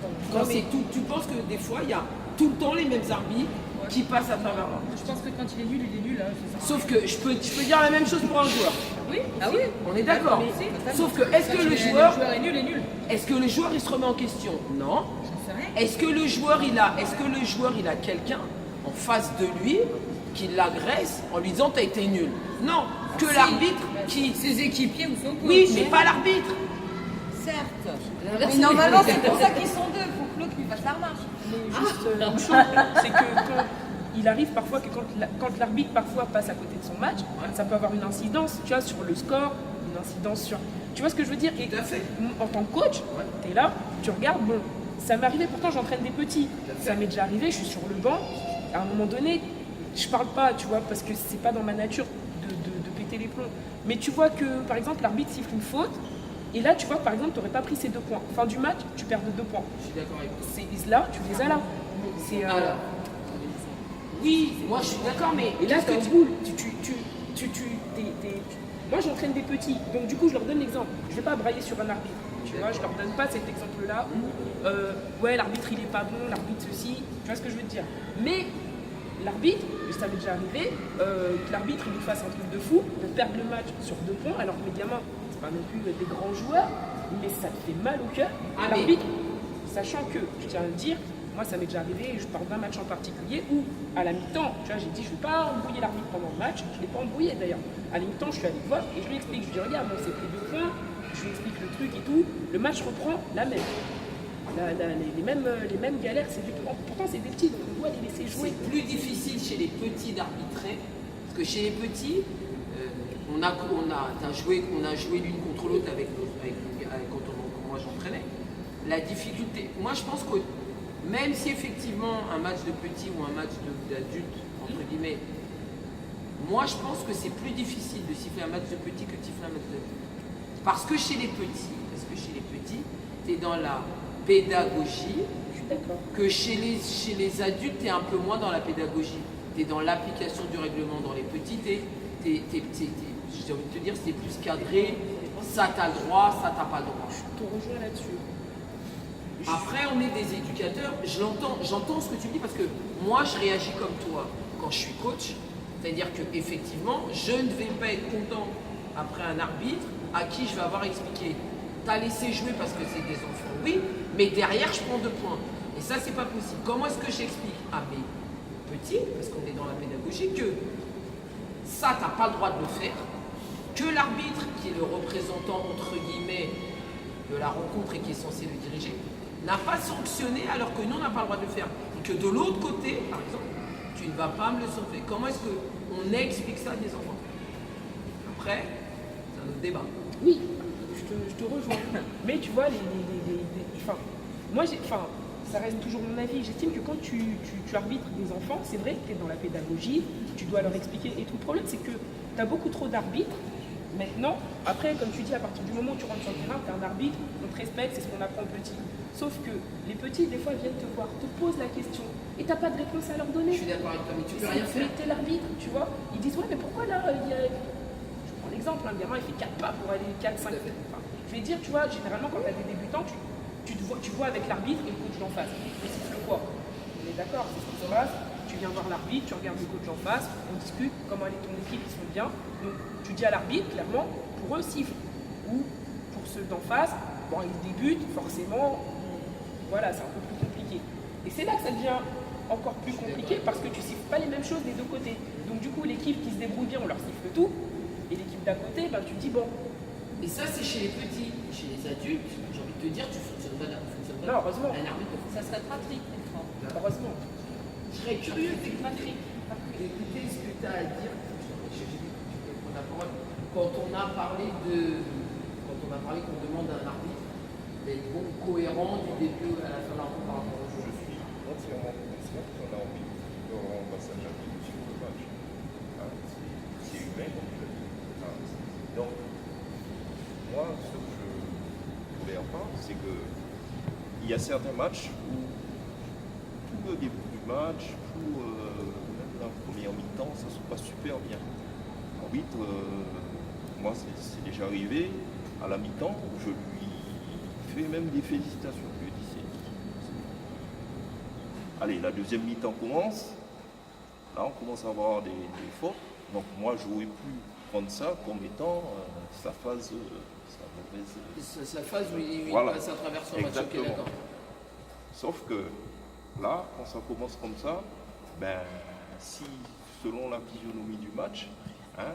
Tu penses que des fois, il y a tout le temps les mêmes arbitres qui passent à travers leur match. Je pense que quand il est nul, il est nul. Hein, sauf que je peux dire la même chose pour un joueur. Oui, ah oui. On est d'accord. Sauf que est-ce que le joueur est nul, est-ce que le joueur il se remet en question? Non. Est-ce que le joueur il a quelqu'un en face de lui qui l'agresse en lui disant t'as été nul? Non. Que l'arbitre qui. Ses équipiers ou son coach. Oui, mais pas l'arbitre. Certes. Mais normalement, c'est pour ça qu'ils sont deux, pour que l'autre lui fasse la remarche. Mais juste une chose, c'est que il arrive parfois que quand l'arbitre parfois passe à côté de son match, ça peut avoir une incidence, tu vois, sur le score, une incidence sur... Tu vois ce que je veux dire? Et en tant que coach, tu es là, tu regardes, bon, ça m'est arrivé, pourtant j'entraîne des petits, ça m'est déjà arrivé, je suis sur le banc, à un moment donné, je parle pas, tu vois, parce que c'est pas dans ma nature de péter les plombs. Mais tu vois que, par exemple, l'arbitre siffle une faute, et là, tu vois, par exemple, tu n'aurais pas pris ces 2 points. Fin du match, tu perds de 2 points. Je suis d'accord avec toi. Là, tu les as là. Alors, oui, moi je suis d'accord, mais... Et là, c'est un boule. Moi, j'entraîne des petits, donc du coup, je leur donne l'exemple. Je ne vais pas brailler sur un arbitre. Tu vois, je leur donne pas cet exemple-là où, ouais, l'arbitre, il est pas bon, l'arbitre ceci. Tu vois ce que je veux te dire? Mais l'arbitre, ça m'est déjà arrivé, que l'arbitre, il lui fasse un truc de fou, de perdre le match sur 2 points, alors que mes gamins, c'est pas non plus des grands joueurs, mais ça te fait mal au cœur. L'arbitre, sachant que, je tiens à le dire, moi ça m'est déjà arrivé, je parle d'un match en particulier où, à la mi-temps, tu vois, j'ai dit je ne vais pas embrouiller l'arbitre pendant le match, je ne l'ai pas embrouillé d'ailleurs. À la mi-temps, je suis allé voir et je lui explique, je lui dis regarde, on s'est pris 2 points, je lui explique le truc et tout, le match reprend la même. Les mêmes galères, pourtant c'est des petits, donc on doit les laisser jouer. C'est plus difficile chez les petits d'arbitrer, parce que chez les petits, on a joué l'une contre l'autre quand moi j'entraînais. La difficulté, moi je pense que même si effectivement un match de petit ou un match d'adulte, entre guillemets, moi je pense que c'est plus difficile de siffler un match de petit que de siffler un match d'adulte. Parce que chez les petits, tu es dans la pédagogie, que chez les adultes, tu es un peu moins dans la pédagogie. Tu es dans l'application du règlement. Dans les petits, j'ai envie de te dire, c'est plus cadré, ça t'as le droit, ça t'as pas le droit. Je te rejoins là-dessus. Après, on est des éducateurs, j'entends ce que tu dis parce que moi, je réagis comme toi quand je suis coach. C'est-à-dire qu'effectivement, je ne vais pas être content après un arbitre à qui je vais avoir expliqué. T'as laissé jouer parce que c'est des enfants, oui, mais derrière, je prends 2 points. Et ça, c'est pas possible. Comment est-ce que j'explique à mes petits, parce qu'on est dans la pédagogie, que ça, t'as pas le droit de le faire, que l'arbitre, qui est le représentant, entre guillemets, de la rencontre et qui est censé le diriger, n'a pas sanctionné alors que nous, on n'a pas le droit de le faire. Et que de l'autre côté, par exemple, tu ne vas pas me le sauver. Comment est-ce qu'on explique ça à des enfants? Après, c'est un autre débat. Oui, je te rejoins. Mais tu vois, ça reste toujours mon avis. J'estime que quand tu arbitres des enfants, c'est vrai que tu es dans la pédagogie, tu dois leur expliquer et tout. Le problème, c'est que tu as beaucoup trop d'arbitres. Maintenant, après, comme tu dis, à partir du moment où tu rentres sur le terrain, tu es un arbitre, on te respecte, c'est ce qu'on apprend aux petits. Sauf que les petits, des fois, viennent te voir, te posent la question, et tu n'as pas de réponse à leur donner. Je suis d'accord avec toi, mais tu peux rien faire. Tu es l'arbitre, tu vois. Ils disent, ouais, mais pourquoi là, je prends l'exemple, un gamin, il fait 4 pas pour aller 4, 5. Enfin, je vais dire, tu vois, généralement, quand tu as des débutants, tu vois avec l'arbitre et le coach d'en face. Mais c'est le quoi? On est d'accord, c'est ce qui se passe. Tu viens voir l'arbitre, tu regardes le coach en face, on discute, comment elle est ton équipe, ils sont bien. Donc tu dis à l'arbitre, clairement, pour eux, siffle. Ou pour ceux d'en face, bon, ils débutent, forcément, voilà, c'est un peu plus compliqué. Et c'est là que ça devient encore plus compliqué parce que tu siffles pas les mêmes choses des 2 côtés. Donc du coup, coup, l'équipe qui se débrouille bien, on leur siffle tout. Et l'équipe d'à côté, ben, tu te dis, bon. Et ça, c'est chez les petits. Chez les adultes, j'ai envie de te dire, tu fonctionnes pas. Non, heureusement. Un arbitre, Ça serait pratique, Heureusement. je serais curieux d'écouter ce que tu as à dire. Quand on a parlé qu'on demande à un arbitre d'être bon, cohérent du début à la fin de la rencontre par rapport au jeu. Je suis entièrement conscient qu'on a envie de rendre un passage à vide sur le match. Hein, c'est humain, comme je le dis. Hein, donc, moi, ce que je voulais entendre, c'est que il y a certains matchs où tout le début du match, même la première mi-temps, ça se passe super bien. L'arbitre, moi, c'est déjà arrivé à la mi-temps où je lui fais même des félicitations. Je lui dis, allez, la deuxième mi-temps commence. Là, on commence à avoir des fautes. Donc, moi, j'aurais pu prendre ça comme étant sa phase, sa mauvaise. Sa phase où il Voilà. passe à travers son match. Ok, Exactement. d'accord. Sauf que là, quand ça commence comme ça, ben, si selon la physionomie du match, hein,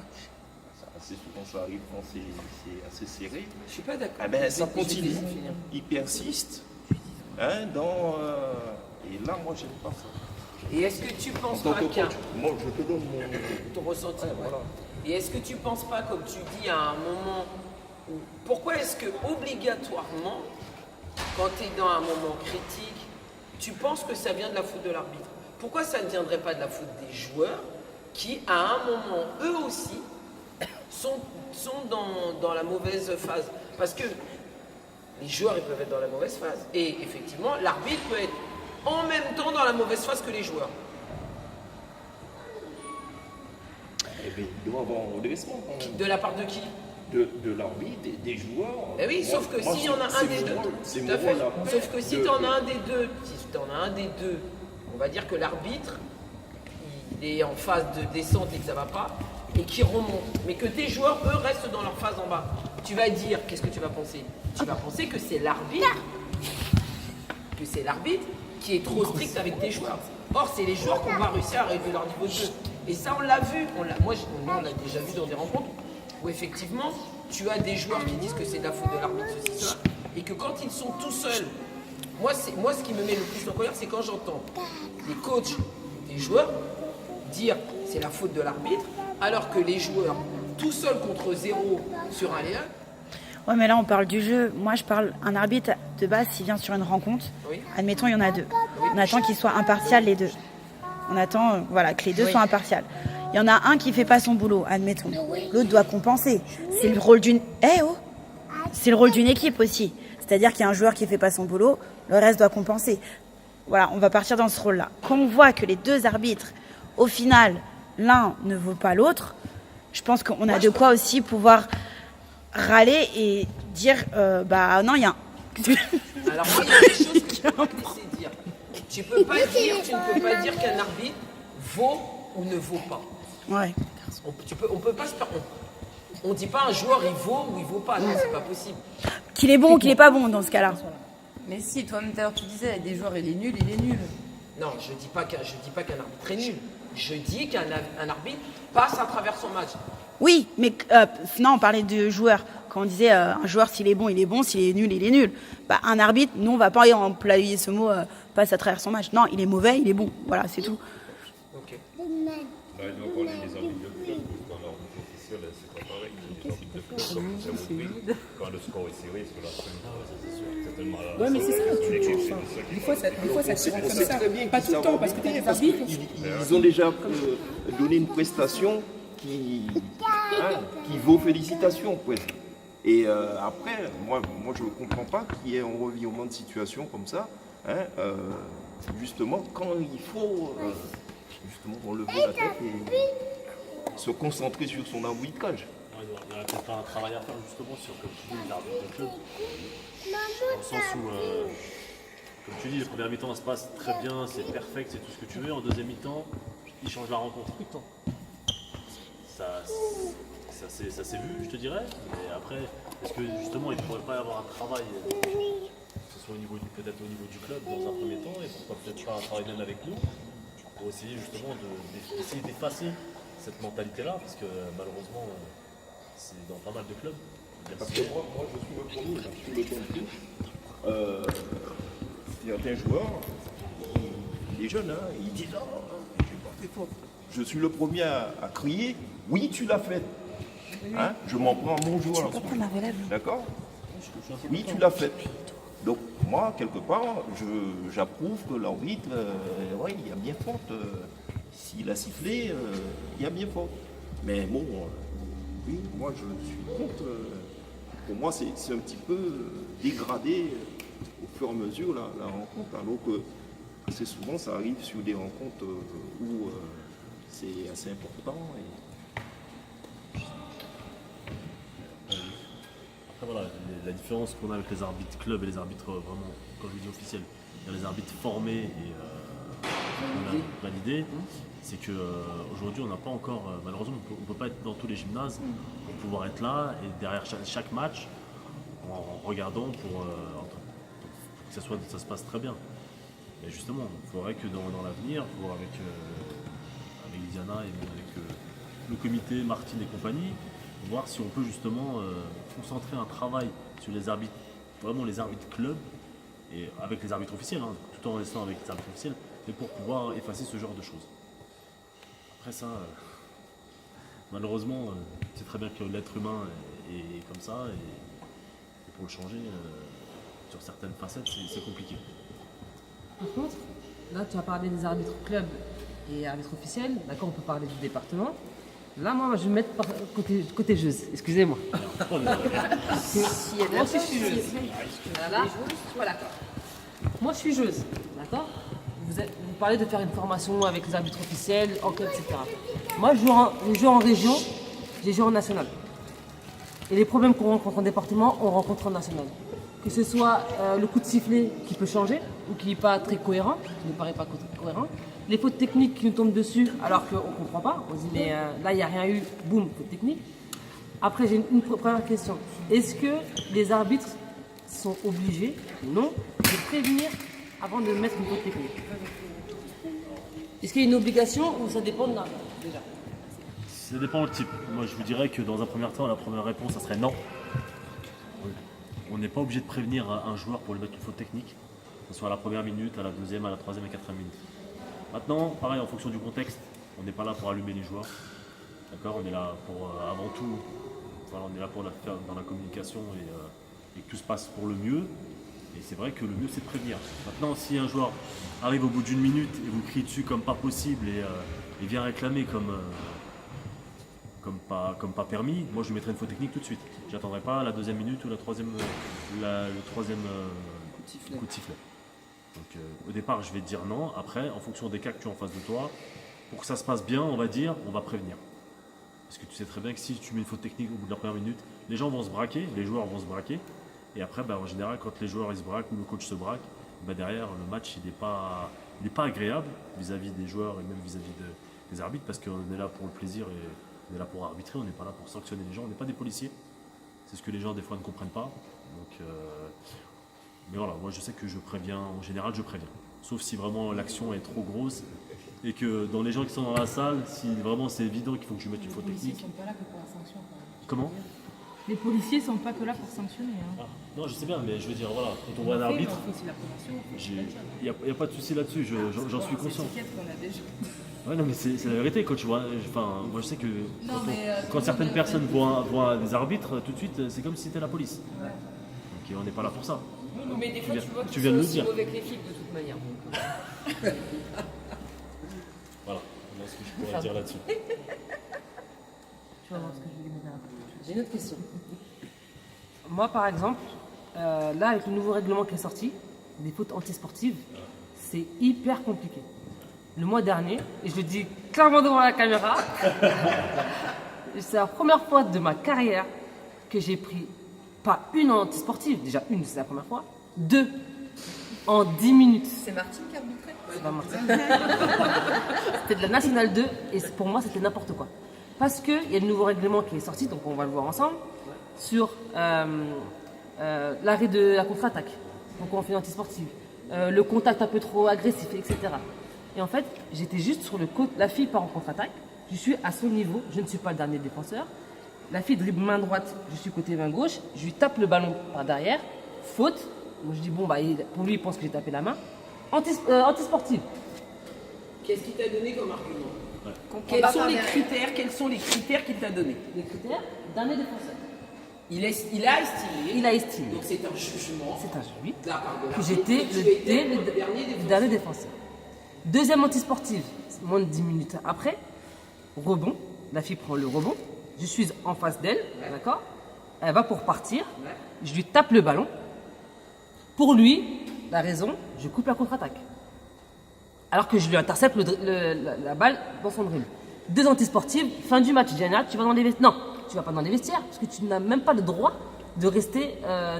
assez souvent ça arrive quand c'est assez serré, Je suis pas d'accord. eh ben, ça Je vais continue, laisser finir. il persiste, hein, et là, moi, j'aime pas ça. Et est-ce que tu penses En tant pas que qu'un coach, moi, je te donne mon... ton ressenti, Ouais, ouais. voilà. Et est-ce que tu penses pas, comme tu dis, à un moment où... Pourquoi est-ce que, obligatoirement, quand tu es dans un moment critique, tu penses que ça vient de la faute de l'arbitre? Pourquoi ça ne viendrait pas de la faute des joueurs qui, à un moment, eux aussi, sont dans la mauvaise phase? Parce que les joueurs, ils peuvent être dans la mauvaise phase. Et effectivement, l'arbitre peut être en même temps dans la mauvaise phase que les joueurs. Eh bien, il doit avoir un redressement quand même. De la part de qui? De l'arbitre, des joueurs. Eh oui, Moi- sauf que moi, s'il y en a un c'est des mon deux, rôle, c'est tout mon à fait. rôle après Sauf que si de- tu en as un des deux, on va dire que l'arbitre, il est en phase de descente et que ça va pas, et qui remonte. Mais que tes joueurs, eux, restent dans leur phase en bas. Tu vas dire, qu'est-ce que tu vas penser? Tu vas penser que c'est l'arbitre, qui est trop strict avec tes joueurs. Or, c'est les joueurs qui n'ont pas réussi à relever leur niveau de jeu. Et ça, on l'a vu. On l'a déjà vu dans des rencontres où effectivement, tu as des joueurs qui disent que c'est de la faute de l'arbitre, ceci, cela, et que quand ils sont tout seuls, moi, ce qui me met le plus en colère, c'est quand j'entends les coachs des joueurs dire c'est la faute de l'arbitre, alors que les joueurs, tout seuls contre 0 sur un Léa, Ouais, mais là, on parle du jeu. Moi, je parle un arbitre de base, s'il vient sur une rencontre, oui, admettons, il y en a deux. On attend qu'ils soient impartials, les deux. On attend voilà, que les deux soient impartials. Il y en a un qui fait pas son boulot, admettons. L'autre doit compenser. C'est le rôle d'une... C'est le rôle d'une équipe aussi. C'est-à-dire qu'il y a un joueur qui fait pas son boulot, le reste doit compenser. Voilà, on va partir dans ce rôle-là. Quand on voit que les deux arbitres, au final, l'un ne vaut pas l'autre, je pense qu'on a de quoi aussi pouvoir râler et dire bah non, il y a un... alors moi, il y a des choses que je peux pas te laisser dire. Tu ne peux pas dire qu'un arbitre vaut ou ne vaut pas. Ouais. On peut pas se on dit pas un joueur il vaut ou il vaut pas, non, c'est pas possible. Qu'il est bon ou qu'il est pas bon dans ce cas-là. Mais si, toi-même tout à l'heure tu disais, des joueurs il est nul, il est nul. Non, je dis pas qu'un arbitre est nul. Je dis qu'un arbitre passe à travers son match. Oui, mais non, on parlait de joueur. Quand on disait un joueur, s'il est bon, s'il est nul, il est nul. Bah, un arbitre, nous, on va pas employer ce mot passe à travers son match. Non, il est mauvais, il est bon. Voilà, c'est tout. Ok. Là, il doit parler des arbitres de club, parce qu'en arbitre officiel, c'est pas pareil. Les arbitres de club, comme vous avez compris, quand le score est serré, parce que là, c'est tellement... Ouais, mais c'est ça. Des fois, ça tire On comme sait ça. très bien Pas qu'ils tout le savent temps, parce que t'as des parce arbitres. qu'ils ont déjà donné une prestation qui vaut félicitations, presque. Et après, moi je ne comprends pas qu'il y ait un revirement de situation comme ça, hein, justement quand il faut justement relever la tête et se concentrer sur son arbitrage. Il y aurait peut-être un travail à faire justement sur, comme tu dis, les arbitres de club. Dans le sens où, comme tu dis, le premier mi-temps se passe très bien, c'est perfect, c'est tout ce que tu veux. En deuxième mi-temps, ils changent la rencontre. Ça s'est vu, je te dirais. Mais après, est-ce que justement, il ne pourrait pas y avoir un travail, que ce soit peut-être au niveau du club dans un premier temps, et pourquoi peut-être pas un travail même avec nous, pour essayer justement d'essayer d'effacer cette mentalité-là, parce que malheureusement, c'est dans pas mal de clubs. Parce que moi, je suis le premier, là, je suis le premier. Certains joueurs, les jeunes, hein, ils disent non, j'ai pas fait faute. Je suis le premier à crier, oui, tu l'as fait. Hein, je m'en prends à mon joueur. Tu peux prendre la relève. D'accord? Oui, tu l'as fait. Donc, moi, quelque part, j'approuve que l'arbitre, ouais, il y a bien faute. S'il a sifflé, il y a bien faute. Mais bon, oui, moi, je suis contre. Pour moi, c'est un petit peu dégradé au fur et à mesure la rencontre. Alors que assez souvent, ça arrive sur des rencontres où c'est assez important. Après, voilà, la différence qu'on a avec les arbitres clubs et les arbitres vraiment, comme je dis, officiels, il y a les arbitres formés et validés, c'est qu'aujourd'hui, on n'a pas encore, malheureusement, on ne peut pas être dans tous les gymnases pour pouvoir être là et derrière chaque match, en regardant pour que ça se passe très bien. Et justement, il faudrait que dans l'avenir, avec Diana et même avec le comité, Martine et compagnie, voir si on peut justement concentrer un travail sur les arbitres, vraiment les arbitres clubs, et avec les arbitres officiels, hein, tout en restant avec les arbitres officiels, mais pour pouvoir effacer ce genre de choses. Après ça, malheureusement, c'est très bien que l'être humain est comme ça, et pour le changer, sur certaines facettes, c'est compliqué. Par contre, là tu as parlé des arbitres clubs et arbitres officiels, d'accord, on peut parler du département. Là, moi, je vais me mettre côté joueuse, excusez-moi. Moi aussi, je suis joueuse. Voilà, voilà. Moi, je suis joueuse, d'accord. Vous parlez de faire une formation avec les arbitres officiels, en club, etc. Moi, je joue en région, j'ai joué en national. Et les problèmes qu'on rencontre en département, on rencontre en national. Que ce soit le coup de sifflet qui peut changer, ou qui n'est pas très cohérent, qui ne paraît pas cohérent. Les fautes techniques qui nous tombent dessus alors qu'on ne comprend pas. On se dit mais là il n'y a rien eu, boum, faute technique. Après j'ai une première question. Est-ce que les arbitres sont obligés, non, de prévenir avant de mettre une faute technique? Est-ce qu'il y a une obligation ou ça dépend de là déjà? Ça dépend du type. Moi je vous dirais que dans un premier temps, la première réponse ça serait non. On n'est pas obligé de prévenir un joueur pour lui mettre une faute technique, que ce soit à la première minute, à la deuxième, à la troisième et quatrième minute. Maintenant, pareil, en fonction du contexte, on n'est pas là pour allumer les joueurs. D'accord, on est là pour, avant tout, voilà, on est là pour faire dans la communication et que tout se passe pour le mieux. Et c'est vrai que le mieux, c'est de prévenir. Maintenant, si un joueur arrive au bout d'une minute et vous crie dessus comme pas possible et vient réclamer comme pas permis, moi je lui mettrai une faute technique tout de suite. J'attendrai pas la deuxième minute ou le troisième coup de sifflet. Donc au départ je vais te dire non, après en fonction des cas que tu as en face de toi, pour que ça se passe bien on va prévenir. Parce que tu sais très bien que si tu mets une faute technique au bout de la première minute, les gens vont se braquer, les joueurs vont se braquer, et après en général quand les joueurs ils se braquent ou le coach se braque, derrière le match il n'est pas agréable vis-à-vis des joueurs et même vis-à-vis des arbitres, parce qu'on est là pour le plaisir et on est là pour arbitrer, on n'est pas là pour sanctionner les gens, on n'est pas des policiers. C'est ce que les gens des fois ne comprennent pas. Donc, mais voilà, moi je sais que je préviens, en général je préviens. Sauf si vraiment l'action est trop grosse et que dans les gens qui sont dans la salle, si vraiment c'est évident qu'il faut que je mette une faute technique. Les policiers ne sont pas là que pour la sanction. Comment? Les policiers ne sont pas que là pour sanctionner. Hein. Ah, non, je sais bien, mais je veux dire, voilà, quand on voit un arbitre, il n'y a pas de souci là-dessus, j'en suis conscient. Ouais, non, mais c'est la vérité. Quand tu vois, enfin, moi je sais que quand certaines personnes voient des arbitres, tout de suite, c'est comme si c'était la police. Ouais. Donc on n'est pas là pour ça. Mais des fois, tu viens de le dire. Mauvais que les flics de toute manière. Voilà, voilà ce que je pourrais dire là-dessus. Tu vas voir ce que je vais dire. J'ai une autre question. Moi, par exemple, là, avec le nouveau règlement qui est sorti, des fautes antisportives, c'est hyper compliqué. Le mois dernier, et je le dis clairement devant la caméra, c'est la première fois de ma carrière que j'ai pris, pas une en antisportive, déjà une, c'est la première fois, deux en 10 minutes. C'est Martine qui arbitrait? C'est pas Martine. C'était de la Nationale 2, et pour moi, c'était n'importe quoi. Parce qu'il y a le nouveau règlement qui est sorti, donc on va le voir ensemble, sur l'arrêt de la contre-attaque, donc on fait antisportive, le contact un peu trop agressif, etc. Et en fait, j'étais juste sur la fille part en contre-attaque, je suis à son niveau, je ne suis pas le dernier défenseur. La fille dribble main droite, je suis côté main gauche, je lui tape le ballon par derrière, faute. Moi je dis bon, bah, pour lui il pense que j'ai tapé la main. Anti-sportive. Qu'est-ce qu'il t'a donné comme argument Quels Quels sont les critères qu'il t'a donné? Les critères, dernier défenseur. Il a estimé. Il a estimé. Donc c'est un jugement. C'est un jugement. de la part de Que l'arbitre j'étais que tu étais le le dernier défenseur. Deuxième antisportive, moins de 10 minutes après, rebond, la fille prend le rebond, je suis en face d'elle, d'accord? Elle va pour partir, je lui tape le ballon. Pour lui, la raison, je coupe la contre-attaque. Alors que je lui intercepte la balle dans son dribble. Deux antisportives, fin du match, Diana, tu vas dans les vestiaires. Non, tu vas pas dans les vestiaires, parce que tu n'as même pas le droit de rester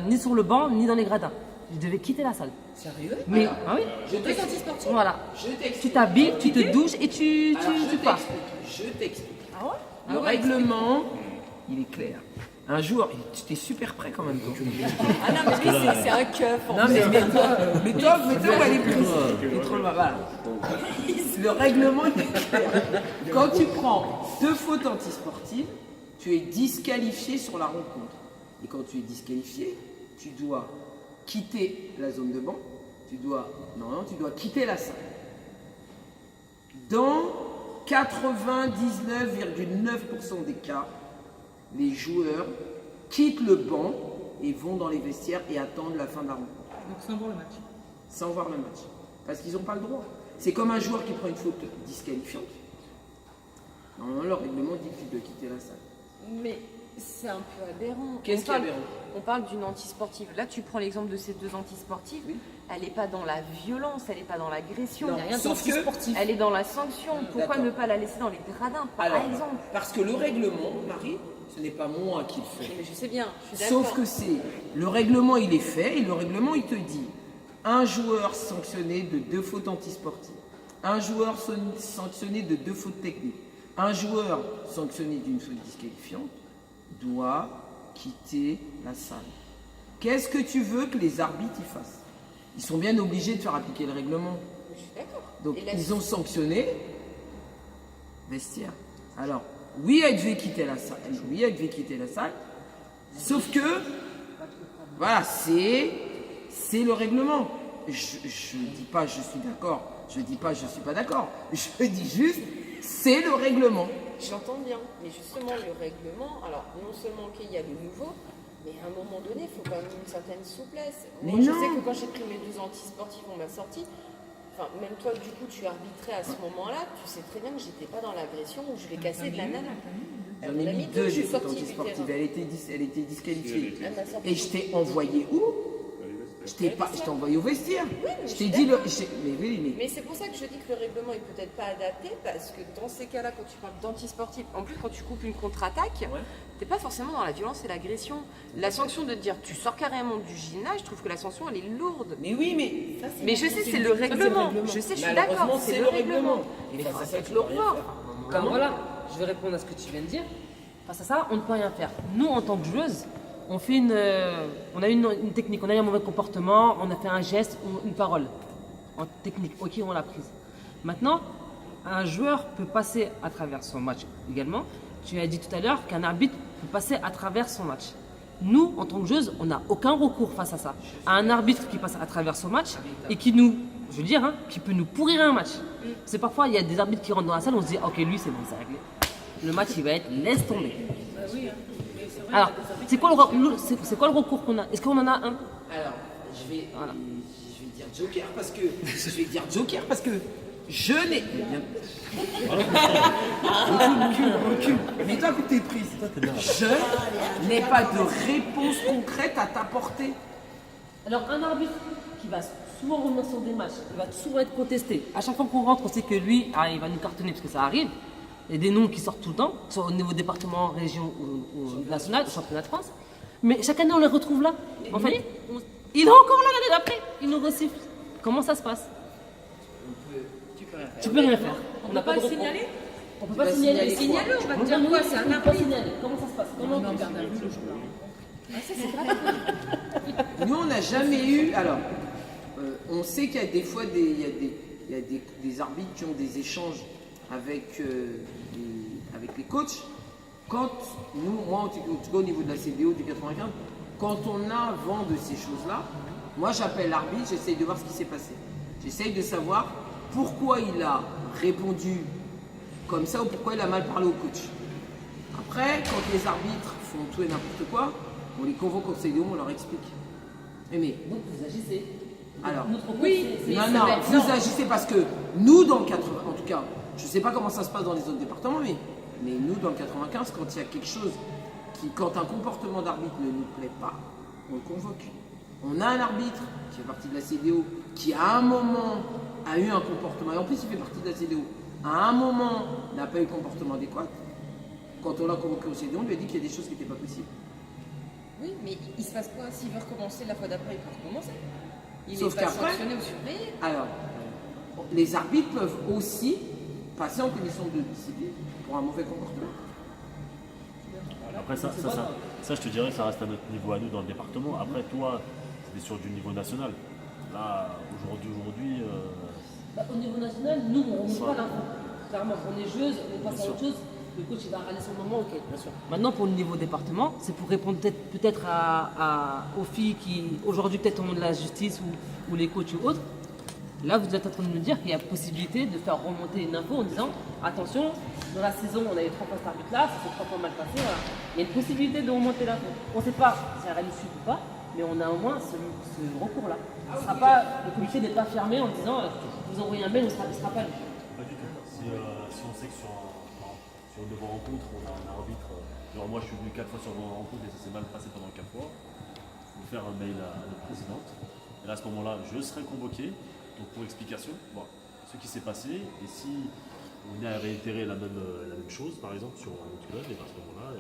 ni sur le banc, ni dans les gradins. Je devais quitter la salle. Sérieux? Mais, Alors, ah oui, je t'explique. voilà. Je t'explique. Tu t'habilles, tu te douches et tu pars. Je t'explique. Ah ouais? Le règlement, il est clair. Un jour, tu t'es super prêt quand même. Toi. Ah non, mais lui, c'est un keuf. Non, mais mets-toi où elle est plus. Voilà. Le règlement, il est clair. Quand tu prends 2 fautes antisportives, tu es disqualifié sur la rencontre. Et quand tu es disqualifié, tu dois quitter la zone de banc. Tu dois quitter la salle. Dans 99,9% des cas, les joueurs quittent le banc et vont dans les vestiaires et attendent la fin de la rencontre. Donc sans voir le match. Sans voir le match. Parce qu'ils n'ont pas le droit. C'est comme un joueur qui prend une faute disqualifiante. Normalement, le règlement dit que tu dois quitter la salle. Mais c'est un peu aberrant. Qu'est-ce qui est aberrant? On parle d'une antisportive. Là, tu prends l'exemple de ces deux antisportives. Oui. Elle n'est pas dans la violence, elle n'est pas dans l'agression. Non, Il y a rien sauf que- d'antisportif. Elle est dans la sanction. Pourquoi D'accord. ne pas la laisser dans les gradins, par Alors, exemple? parce que le règlement, Marie, ce n'est pas moi qui le fais. Mais je sais bien, je suis d'accord. Sauf que c'est le règlement, il est fait et le règlement, il te dit un joueur sanctionné de 2 fautes antisportives, un joueur sanctionné de 2 fautes techniques, un joueur sanctionné d'une faute disqualifiante doit quitter la salle. Qu'est-ce que tu veux que les arbitres y fassent? Ils sont bien obligés de faire appliquer le règlement. Je suis d'accord. Donc Et là, ils ont sanctionné vestiaire. Alors, oui, elle devait quitter la salle. Oui, elle devait quitter la salle. Sauf que, voilà, c'est le règlement. Je ne dis pas je suis d'accord. Je ne dis pas je ne suis pas d'accord. Je dis juste, c'est le règlement. J'entends bien, mais justement, le règlement, alors non seulement qu'il y a le nouveau, mais à un moment donné, il faut quand même une certaine souplesse. Mais Moi, je non. sais que quand j'ai pris mes 2 antisportifs, on m'a sorti. Enfin, même toi, du coup, tu arbitrais à ce moment-là, tu sais très bien que j'étais pas dans l'agression où je vais casser de la nana. J'en ai mis 2 des fautes antisportives. Elle était disqualifiée. Et je t'ai envoyé où? Je t'ai envoyé au vestiaire. Je t'ai dit Mais c'est pour ça que je dis que le règlement est peut-être pas adapté, parce que dans ces cas-là, quand tu parles d'antisportif, en plus quand tu coupes une contre-attaque, t'es pas forcément dans la violence et l'agression. La sanction de te dire tu sors carrément du gymnase, je trouve que la sanction elle est lourde. Mais oui, mais Mais je sais, c'est le règlement. Je sais, je suis d'accord, malheureusement, c'est le règlement. Et Mais face à ça ça, peut tu être peux rien l'horreur. faire. Alors voilà, je vais répondre à ce que tu viens de dire. Face à ça, on ne peut rien faire. Nous, en tant que joueuse, on fait on a une technique, on a eu un mauvais comportement, on a fait un geste ou une parole. En technique, ok, on l'a prise. Maintenant, un joueur peut passer à travers son match également. Tu as dit tout à l'heure qu'un arbitre peut passer à travers son match. Nous, en tant que joueuse, on n'a aucun recours face à ça. À un arbitre qui passe à travers son match et qui nous, je veux dire, qui peut nous pourrir un match. C'est parfois, il y a des arbitres qui rentrent dans la salle, on se dit, ok, lui, c'est bon, c'est réglé. Le match, il va être laisse tomber. Alors, c'est quoi le recours qu'on a? Est-ce qu'on en a un? Alors, je vais dire Joker parce que je n'ai. Recule. Mets-toi à côté de prise. Je n'ai pas de réponse concrète à t'apporter. Alors, un arbitre qui va souvent revenir sur des matchs, il va souvent être contesté. À chaque fois qu'on rentre, on sait que lui, il va nous cartonner parce que ça arrive. Il y a des noms qui sortent tout le temps, soit au niveau département, région ou national, championnat de France. Mais chaque année, on les retrouve là. En fait, il est encore là l'année d'après. Il nous resiffle. Comment ça se passe? Tu peux rien faire. On n'a pas le signaler? On peut pas signaler. Signaler, on va te dire quoi? C'est un arbitre. Comment ça se passe? Comment on regarde un but le jour-là? Nous, on n'a jamais eu. Alors, on sait qu'il y a des fois des arbitres qui ont des échanges avec les coachs, quand nous, moi en tout cas au niveau de la CDO du 95, quand on a vent de ces choses-là, moi j'appelle l'arbitre, j'essaye de voir ce qui s'est passé. J'essaye de savoir pourquoi il a répondu comme ça ou pourquoi il a mal parlé au coach. Après, quand les arbitres font tout et n'importe quoi, on les convoque au CDO, on leur explique. Mais Donc vous agissez. alors, Notre propos, oui, c'est- non, c'est- non, c'est- vous agissez parce que nous, dans le 80, en tout cas, je ne sais pas comment ça se passe dans les autres départements, mais nous, dans le 95, quand il y a quelque chose quand un comportement d'arbitre ne nous plaît pas, on le convoque. On a un arbitre qui fait partie de la CDO, qui à un moment a eu un comportement, et en plus il fait partie de la CDO, à un moment n'a pas eu le comportement adéquat. Quand on l'a convoqué au CDO, on lui a dit qu'il y a des choses qui n'étaient pas possibles. Oui, mais il se passe quoi s'il veut recommencer la fois d'après? Il peut recommencer. Il Sauf n'est pas qu'après- sanctionné ou surveillé. Alors, les arbitres peuvent aussi passer en commission de discipline pour un mauvais comportement. Après, ça, je te dirais, ça reste à notre niveau à nous dans le département. Après, toi, c'est sur du niveau national. Là, aujourd'hui. Bah, au niveau national, nous, on ne Ça- pas l'info. Clairement, on est joueuse, on passe Bien à sûr. autre chose. Le coach, il va regarder son moment, ok, bien sûr. Maintenant, pour le niveau département, c'est pour répondre peut-être aux filles qui, aujourd'hui, peut-être ont de la justice ou les coachs ou autres. Là, vous êtes en train de me dire qu'il y a possibilité de faire remonter une info en disant attention, dans la saison, on a eu 3 postes d'arbitre là, ça s'est 3 fois mal passé. Voilà. Il y a une possibilité de remonter l'info. On ne sait pas si elle réussit ou pas, mais on a au moins ce recours-là. Le comité n'est pas fermé en disant vous envoyez un mail, il ne sera pas lu. Pas du tout. Si on sait que sur une de vos rencontres, on a un arbitre, genre moi je suis venu 4 fois sur vos rencontres et ça s'est mal passé pendant 4 fois, vous faire un mail à notre présidente. Et là, à ce moment-là, je serai convoqué donc pour explication, voir ce qui s'est passé et si on est à réitérer la même chose, par exemple, sur un autre club, et à ce moment-là,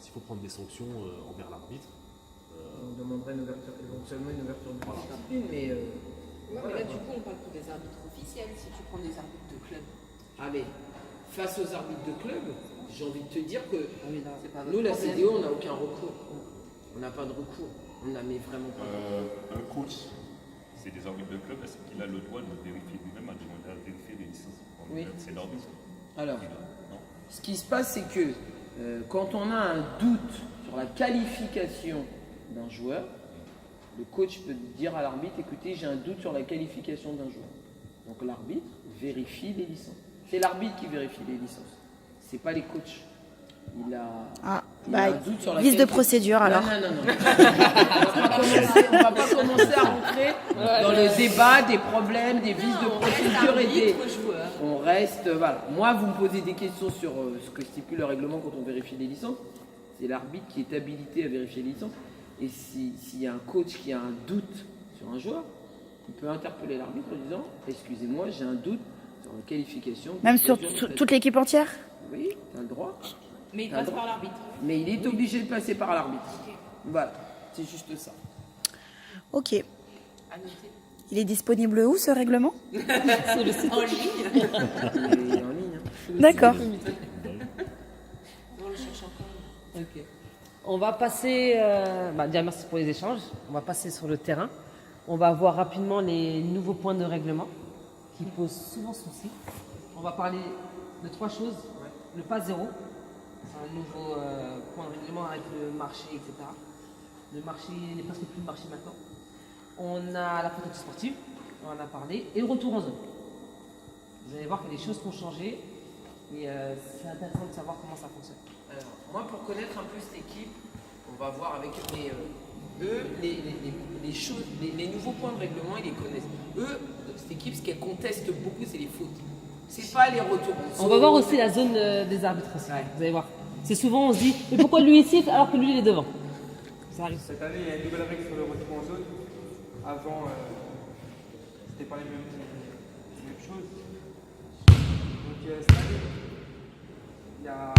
s'il faut prendre des sanctions envers l'arbitre. On demanderait éventuellement une ouverture de discipline, mais. Ouais, mais là, du coup, on parle pour des arbitres officiels. Si tu prends des arbitres de club. Ah, mais face aux arbitres de club, j'ai envie de te dire que c'est pas nous, votre la problème. CDO, on n'a aucun recours. On n'a pas de recours. On n'a mais vraiment pas. Un coach, c'est des arbitres de club, est-ce qu'il a le droit de vérifier lui-même, à demander à vérifier les licences? Oui. C'est l'arbitre. Alors, Non. ce qui se passe, c'est que quand on a un doute sur la qualification d'un joueur, le coach peut dire à l'arbitre, écoutez, j'ai un doute sur la qualification d'un joueur. Donc l'arbitre vérifie les licences. C'est l'arbitre qui vérifie les licences. C'est pas les coachs. Il a un doute sur la vice de qualification. procédure alors. Non. On va pas commencer à rentrer dans le débat des problèmes, des vices de procédure et des. On reste, voilà. Moi, vous me posez des questions sur ce que stipule le règlement quand on vérifie les licences. C'est l'arbitre qui est habilité à vérifier les licences. Et s'il y a un coach qui a un doute sur un joueur, il peut interpeller l'arbitre en disant excusez-moi, j'ai un doute sur la qualification. Même sur du joueur. toute l'équipe entière? Oui, tu as le droit. Mais il T'as le passe droit. par l'arbitre. Mais il est obligé de passer par l'arbitre. Voilà, c'est juste ça. Ok. À noter. Il est disponible où ce règlement? En ligne. Il est en ligne. Hein. D'accord. On le cherche encore. Ok. On va passer, déjà merci pour les échanges. On va passer sur le terrain. On va voir rapidement les nouveaux points de règlement qui posent souvent souci. On va parler de 3 choses. Le pas zéro, c'est un nouveau point de règlement avec le marché, etc. Le marché n'est presque plus le marché maintenant. On a la protection sportive, on en a parlé, et le retour en zone. Vous allez voir que les choses ont changé et c'est intéressant de savoir comment ça fonctionne. Alors, moi, pour connaître un peu cette équipe, on va voir avec eux, les choses, les nouveaux points de règlement, ils les connaissent. Eux, cette équipe, ce qu'elle conteste beaucoup, c'est les fautes. C'est pas les retours. On va voir aussi la zone des arbitres aussi. Vous allez voir. C'est souvent on se dit mais pourquoi lui ici alors que lui il est devant. Ça arrive. Cette année, il y a une nouvelle règle sur le retour en zone. Avant, c'était pas les mêmes choses. Donc cette année, il y a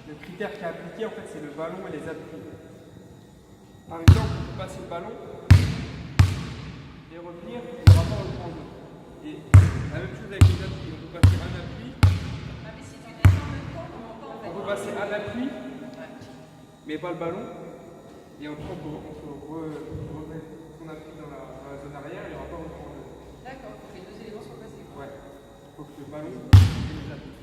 le critère qui est appliqué, en fait, c'est le ballon et les appuis. Par exemple, on peut passer le ballon et revenir, il n'y aura pas retour en zone. Et la même chose avec les appuis, on peut passer un appui. On peut passer un appui, mais pas le ballon. Et après, on peut remettre son appui dans la zone arrière, il n'y aura pas retour en zone. D'accord, faut que les deux éléments soient passés. Ouais. Il faut que le ballon et les appuis.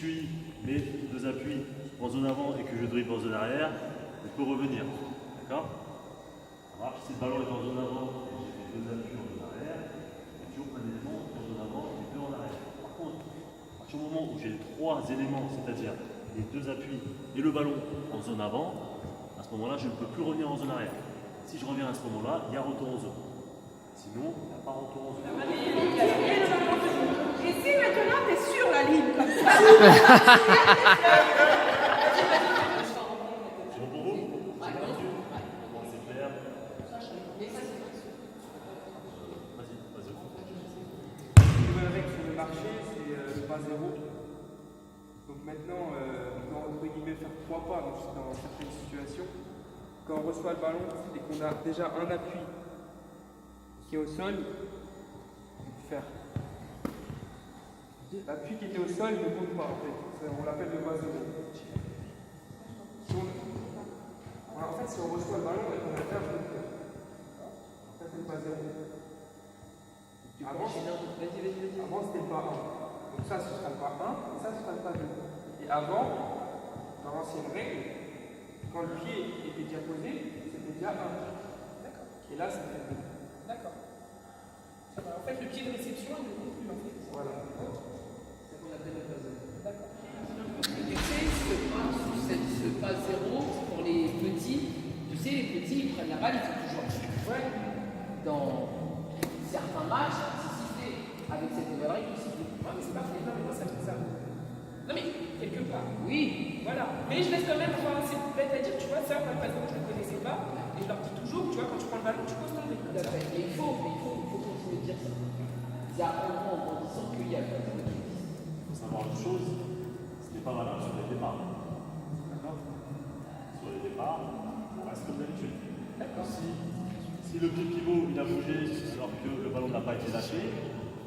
suis mes 2 appuis en zone avant et que je dribble en zone arrière, je peux revenir. D'accord? Ça marche. Si le ballon est en zone avant et j'ai fait 2 appuis en zone arrière, j'ai toujours un élément en zone avant et 2 en arrière. Par contre, à partir du moment où j'ai 3 éléments, c'est-à-dire les 2 appuis et le ballon en zone avant, à ce moment-là, je ne peux plus revenir en zone arrière. Si je reviens à ce moment-là, il y a retour en zone. Sinon, il n'y a pas retour en zone. Et si maintenant t'es sur la ligne comme ça C'est bon pour vous? C'est clair. Vas-y. Une nouvelle règle sur le marché, c'est le pas zéro. Donc maintenant, on peut entre guillemets faire 3 pas dans certaines situations. Quand on reçoit le ballon et qu'on a déjà un appui qui est au sol, on peut faire. L'appui qui était au sol ne compte pas en fait. On l'appelle le pas zéro. En fait, si on reçoit le ballon et qu'on a déjà un appui, ça c'est le pas zéro. Avant, c'était le pas 1. Donc ça, ce sera le pas 1 et ça, ce sera le pas 2. Et avant, dans l'ancienne règle, quand le pied était déjà posé, c'était déjà 1. D'accord. Et là, ça fait 2. D'accord. Ça va. En fait, le pied de réception, il ne compte plus en fait. Voilà. C'est ce qu'on appelle le pas zéro. D'accord. Tu sais, ce pas zéro, pour les petits, tu sais, les petits, ils prennent la balle, ils font toujours. Ouais. Dans certains matchs, anticiper avec cette nouvelle règle, tu siffles. Ouais, mais c'est parfait. Non, mais moi, ça fait ça. Non, mais quelque part. Oui. Voilà. Mais je laisse quand même, enfin, c'est bête à dire, tu vois, ça, par exemple, je ne le connaissais pas. Et je leur dis toujours, tu vois, quand tu prends le ballon, tu poses ton nez. Tout à fait. Mais il faut continuer de dire ça. Ils apprendront en grandissant qu'il y a pas de qui existe. Il faut savoir une chose, ce n'est pas valable sur les départs. D'accord? Sur les départs, on reste comme d'habitude. D'accord. Si le pied pivot il a bougé alors que le ballon n'a pas été lâché,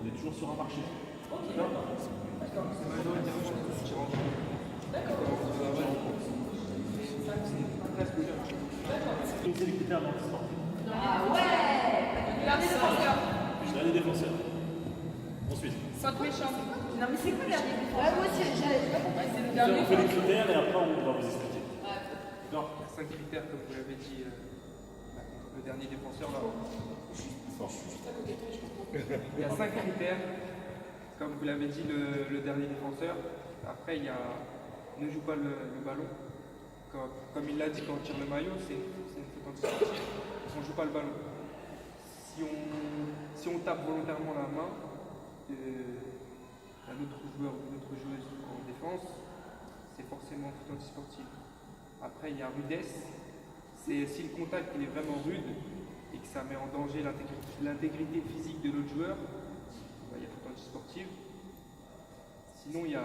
on est toujours sur un marché. D'accord? D'accord. C'est majoritairement le tir en compte. D'accord. C'est les critères d'anti-sportifs. Ah ouais. Dernier défenseur. Dernier défenseur. Ensuite, 5 méchants. Non, mais c'est quoi le dernier défenseur? Ouais, moi aussi, j'avais pas compris. C'est le dernier. on fait les critères et après on va vous expliquer. D'accord? Il y a 5 critères, comme vous l'avez dit, le dernier défenseur là. Il y a 5 critères, comme vous l'avez dit, le dernier défenseur. Après, il y a ne joue pas le ballon. Comme il l'a dit quand on tire le maillot, c'est une faute anti-sportive. On ne joue pas le ballon. Si on tape volontairement la main d'un autre joueur ou d'une autre joueuse en défense, c'est forcément une faute anti-sportive. Après, il y a rudesse. C'est si le contact il est vraiment rude et que ça met en danger l'intégrité physique de l'autre joueur, il y a faute anti-sportive. Sinon, il y a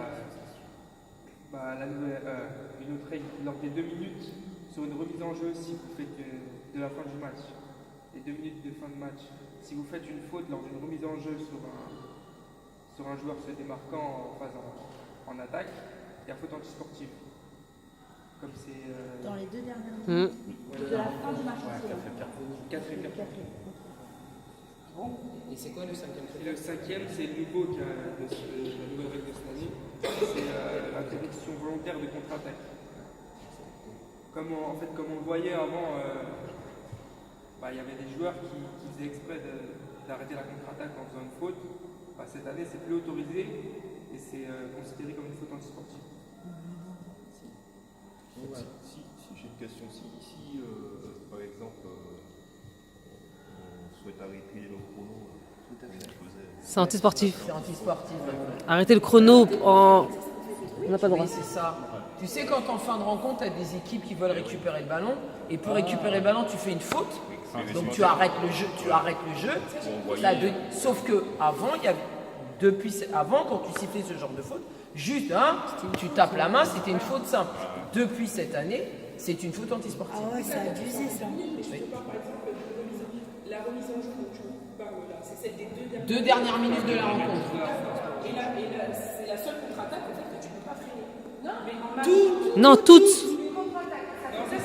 une autre règle lors des 2 minutes sur une remise en jeu si vous faites de la fin du match. Les 2 minutes de fin de match. Si vous faites une faute lors d'une remise en jeu sur un joueur se démarquant en phase en attaque, il y a faute anti-sportive. Comme c'est. Dans les 2 dernières minutes de la fin du match. 4 et 4. Et c'est quoi le 5e Et le 5e, c'est le nouveau de la nouvelle règle de cette année. C'est l'interdiction volontaire de contre-attaque. Comme on le voyait avant, il y avait des joueurs qui faisaient exprès d'arrêter la contre-attaque en faisant une faute. Cette année, c'est plus autorisé et c'est considéré comme une faute antisportive. Si j'ai une question, si par exemple on souhaite arrêter le chrono, C'est antisportif. C'est antisportif. Arrêtez le chrono en. On n'a pas le droit. Oui, c'est ça. Tu sais, quand en fin de rencontre, tu as des équipes qui veulent récupérer le ballon, et pour récupérer le ballon, tu fais une faute. Donc tu arrêtes le jeu. Sauf que avant, quand tu sifflais ce genre de faute, juste tu tapes la main, c'était une faute simple. Depuis cette année, c'est une faute antisportive. Ah ouais, ça a abusé ça. La remise en jeu dont tu parles là, c'est celle des 2 2 dernières minutes de la rencontre. Et là, c'est la seule contre-attaque en fait que tu ne peux pas freiner. Non, mais Non, toutes.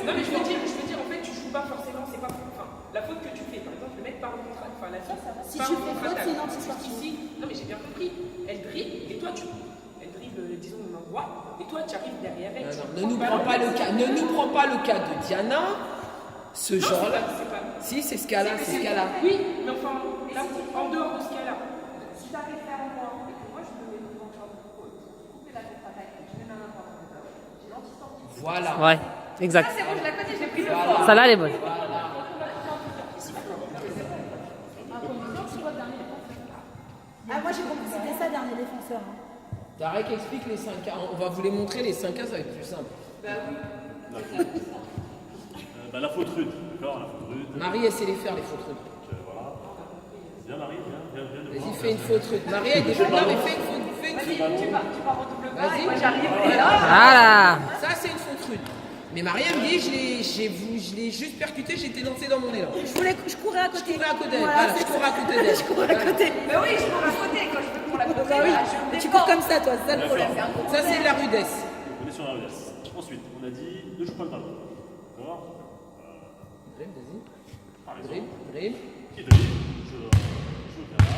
Non, mais je veux dire, en fait, tu joues pas forcément, c'est pas. Enfin, la faute que tu fais, par exemple, le mec part en contre-attaque. Enfin, la fille, Si tu fais faute, c'est une antisportive. Non, mais j'ai bien compris. Elle dribble, et toi, elle dribble, disons, droit, et toi, tu arrives derrière elle. Ne nous prends pas le cas de Diana, ce genre-là. Si, c'est ce cas-là, c'est ce cas-là. Oui, mais enfin, là, en dehors de ce cas-là. Si tu arrives faire moi, et que moi, je me mets devant le champ de couper la contre-attaque, je mets ma main par le j'ai l'anti-sportif. Voilà. Ouais, exact. Ça, c'est bon, je la connais, j'ai pris le Voilà. Ça là, elle est bonne. Ah, moi j'ai compris, c'était ça, dernier défenseur. Hein. Tarek explique les 5 cas. On va vous les montrer, les 5 cas, ça va être plus simple. La faute rude, d'accord, la faute rude. Marie, elle sait les faire, les fautes rudes. Voilà. Viens Marie, viens. Vas-y, fais une faute rude. Marie, elle est déjà là, mais fais une faute. Tu vas redouble pas, Vas-y. et moi j'arrive. Voilà. Ça, c'est une faute rude. Mais Marie, elle me dit, je l'ai juste percuté, j'étais lancé dans mon élan. Je courais à côté. Je courais à côté d'elle. Voilà, Voilà, je courais à côté d'elle. Je courais à côté. Mais oui, je cours à côté quand je veux pour la contrer. Bah oui, je tu cours comme ça, toi, c'est ça le problème. Ça, c'est de la rudesse. On est sur la rudesse. Ensuite, on a dit ne joue pas le ballon. D'accord. Dribble, vas-y. Par exemple, Dribble. qui dribble, je viens là.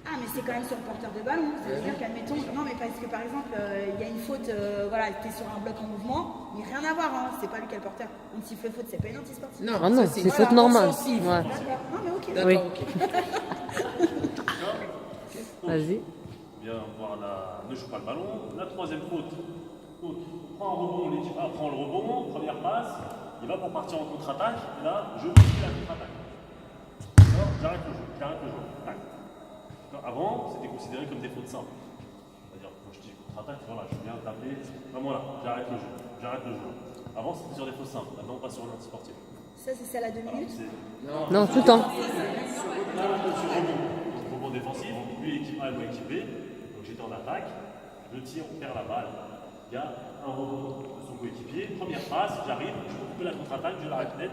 Ah, mais c'est quand même sur le porteur de ballon. Ça veut dire qu'admettons, non, mais parce que par exemple, il y a une faute, voilà, t'es sur un bloc en mouvement, mais rien à voir, hein. C'est pas lui qui a le porteur. Une siffle faute, c'est pas une anti-sportive. Non, Ah non, ça, c'est faute normale. offensive. Ouais. D'accord. Non, mais ok. D'accord, Oui. ok. Vas-y. Viens voir ne joue pas le ballon. La troisième faute. Donc, on prend un rebond, l'équipe A prend le rebond, première passe, il va pour partir en contre-attaque, et là, je suis la contre-attaque. Alors, j'arrête le jeu, Tac. Alors, avant, c'était considéré comme des fautes simples. C'est-à-dire, quand je dis contre-attaque, voilà, je viens taper, vraiment là, j'arrête le jeu. Avant, c'était sur des fautes simples, maintenant, on passe sur l'anti-sportif. Ça, c'est celle à 2 minutes. Non, tout le temps. Là, sur rebond défensif, lui, équipe A, moi, équipe B, donc j'étais en attaque, je tire, on perd la balle. Il y a un rebond de son coéquipier, première passe, j'arrive, je peux couper la contre-attaque, je l'arrête net.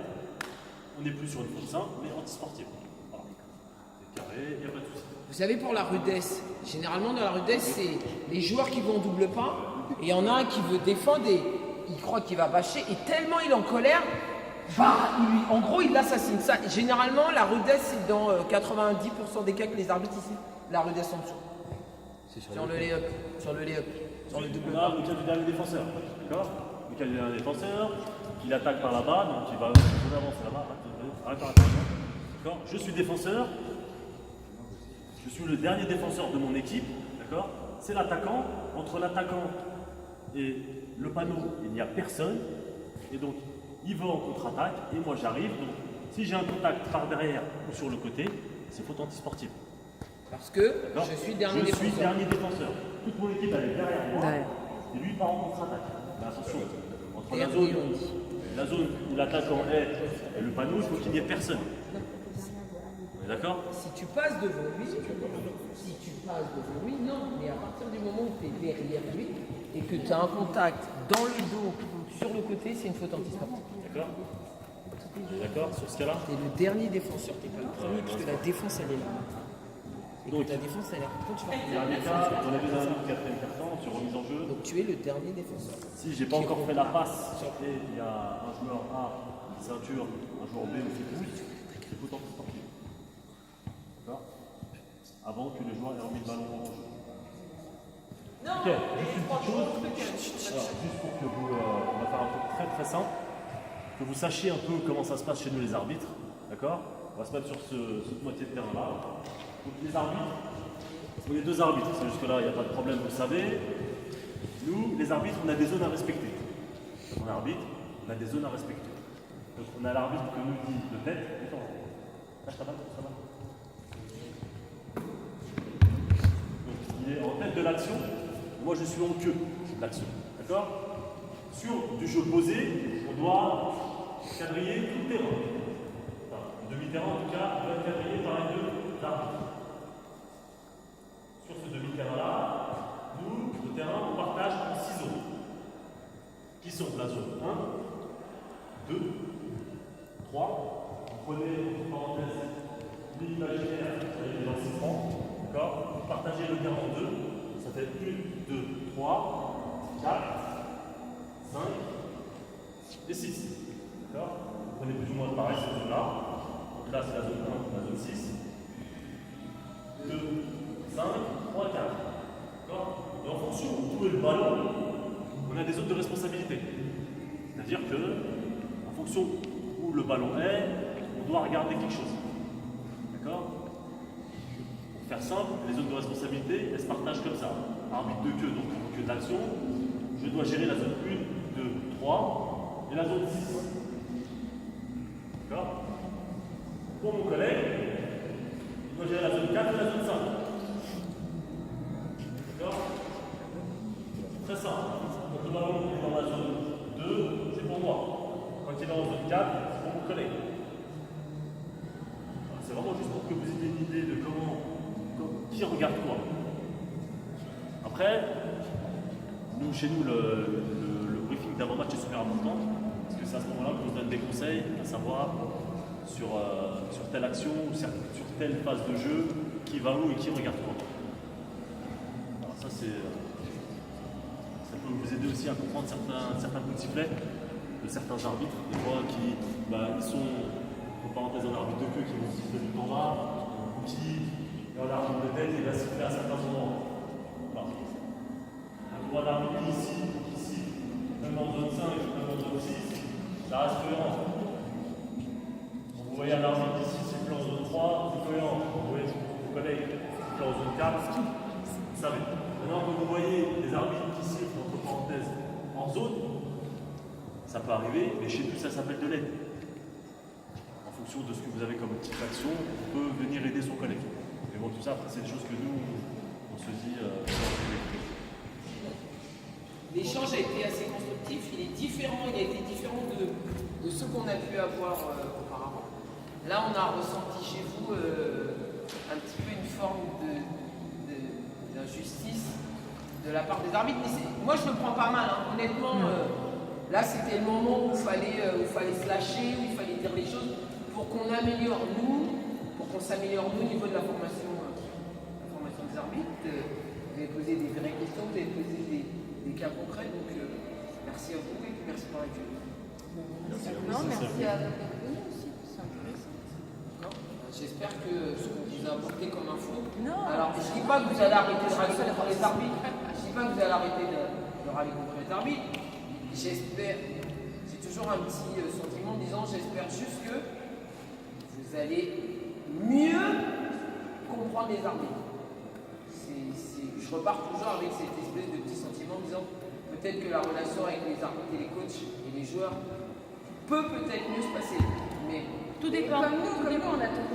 On n'est plus sur une faute simple, mais anti-sportive. Voilà. C'est carré, il n'y a pas de souci. Vous savez, pour la rudesse, généralement dans la rudesse, c'est les joueurs qui vont en double pas, et il y en a un qui veut défendre et il croit qu'il va bâcher, et tellement il est en colère, en gros, il l'assassine. Ça, généralement, la rudesse, c'est dans 90% des cas que les arbitres ici, la rudesse en dessous. Sur le lay-up. Sur le double Là, pas. le cas du dernier défenseur. D'accord. Le cas du dernier défenseur, il attaque par là-bas, donc il va avancer là-bas. Arrête. D'accord. Je suis défenseur. Je suis le dernier défenseur de mon équipe. D'accord. C'est l'attaquant. Entre l'attaquant et le panneau, il n'y a personne. Et donc, il va en contre-attaque et moi j'arrive. Donc, si j'ai un contact par derrière ou sur le côté, c'est faute anti-sportive. Parce que je suis dernier défenseur. Je suis dernier défenseur. Toute mon équipe elle est derrière moi. Ouais. Et lui il part en contre-attaque. Mais attention, entre Dernier, la zone où l'attaquant est et le panneau, il faut qu'il n'y ait personne. On est d'accord? Si tu passes devant lui, non. Mais à partir du moment où tu es derrière lui et que tu as un contact dans le dos, sur le côté, c'est une faute anti-sportive. D'accord? D'accord sur ce cas-là? Tu es le dernier défenseur, tu n'es pas le premier, parce que la défense elle est là. Et Donc, ta défense elle est là. Quand tu vas dernier cas, on a vu dans un quatrième carton sur remise en jeu. Donc tu es le dernier défenseur. Si j'ai pas encore fait la passe et il y a un joueur A, une ceinture, un joueur B ou qui pousse, c'est faute anti-sportive. D'accord? Avant que le joueur ait remis le ballon en jeu. Ok, juste une petite chose. Alors, juste pour que vous, on va faire un truc très très simple, que vous sachiez un peu comment ça se passe chez nous les arbitres, d'accord? On va se mettre sur cette moitié de terrain là. Donc les arbitres, on est deux arbitres, c'est jusque là il n'y a pas de problème, vous savez. Nous, les arbitres, on a des zones à respecter. On est arbitre, on a des zones à respecter. Donc on a l'arbitre que nous dit de tête, attends, lâche ta balle, ça va. Donc il est en tête de l'action. Moi, je suis en queue de l'action. D'accord? Sur du jeu posé, on doit quadriller tout le terrain. Enfin, le demi-terrain, en tout cas, doit être quadrillé par les deux arbitres. Sur ce demi-terrain-là, nous, le terrain, on partage en 6 zones. Qui sont la zone 1, 2, 3. Vous prenez, entre parenthèses, l'imaginaire avec les enregistrements. D'accord? Vous partagez le terrain en 2. Ça fait 1, 2, 3, 4, 5 et 6. D'accord? Vous prenez plus ou moins pareil cette zone-là. Donc là, c'est la zone 1, la zone 6. 2, 5, 3, 4. D'accord? Et en fonction que le ballon, on a des zones de responsabilité. C'est-à-dire que, en fonction où le ballon est, on doit regarder quelque chose. D'accord? Pour faire simple, les zones de responsabilité, elles se partagent comme ça. Arbitre de queue, donc queue d'action, je dois gérer la zone 1, 2, 3 et la zone 6. D'accord? Pour mon collègue, il doit gérer la zone 4 et la zone 5. D'accord? Très simple. Donc le ballon est dans la zone 2, c'est pour moi. Quand il est en zone 4, c'est pour mon collègue. C'est vraiment juste pour que vous ayez une idée de qui regarde quoi. Après, nous, chez nous, le briefing d'avant-match est super important, parce que c'est à ce moment-là qu'on nous donne des conseils, à savoir sur telle action ou sur telle phase de jeu, qui va où et qui regarde quoi. Alors ça, ça peut vous aider aussi à comprendre certains coups de sifflet de certains arbitres, des fois qui ils sont, en parenthèse, un arbitre de queue qui vous siffler du temps bas, ou qui, dans l'arbitre de tête, il va siffler à certains moments. Voilà. Un droit d'arbitre ici, même en zone 5, même en zone 6, ça reste cohérent. Vous voyez un arbitre ici siffler en zone 3, c'est cohérent. Vous voyez vos collègues siffler en zone 4, vous savez. Maintenant, quand vous voyez des arbitres qui sifflent, entre parenthèses, en zone, ça peut arriver, mais chez nous, ça s'appelle de l'aide. En fonction de ce que vous avez comme petite action, on peut venir aider son collègue. Mais bon, tout ça, après, c'est des choses que nous, on se dit. L'échange a été assez constructif, il a été différent de ce qu'on a pu avoir auparavant. Là, on a ressenti chez vous un petit peu une forme d'injustice de la part des arbitres. Mais moi, je le prends pas mal, hein. Honnêtement. Là, c'était le moment où il fallait se lâcher, où il fallait dire les choses pour qu'on s'améliore nous au niveau de la formation des arbitres. Vous avez posé des vraies questions, vous avez posé des cas concrets, donc merci à vous et merci pour l'accueil. Merci à vous aussi, c'est intéressant. J'espère que ce qu'on vous a apporté comme info. Alors, je ne dis pas que vous allez arrêter de râler contre les arbitres, je ne dis pas que vous allez arrêter de râler contre les arbitres. J'espère, j'ai toujours un petit sentiment en disant j'espère juste que vous allez mieux comprendre les arbitres. Je repars toujours avec cette espèce de petit sentiment en disant peut-être que la relation avec les arbitres et les coachs et les joueurs peut peut-être mieux se passer. Mais tout dépend. Comme nous, on a tout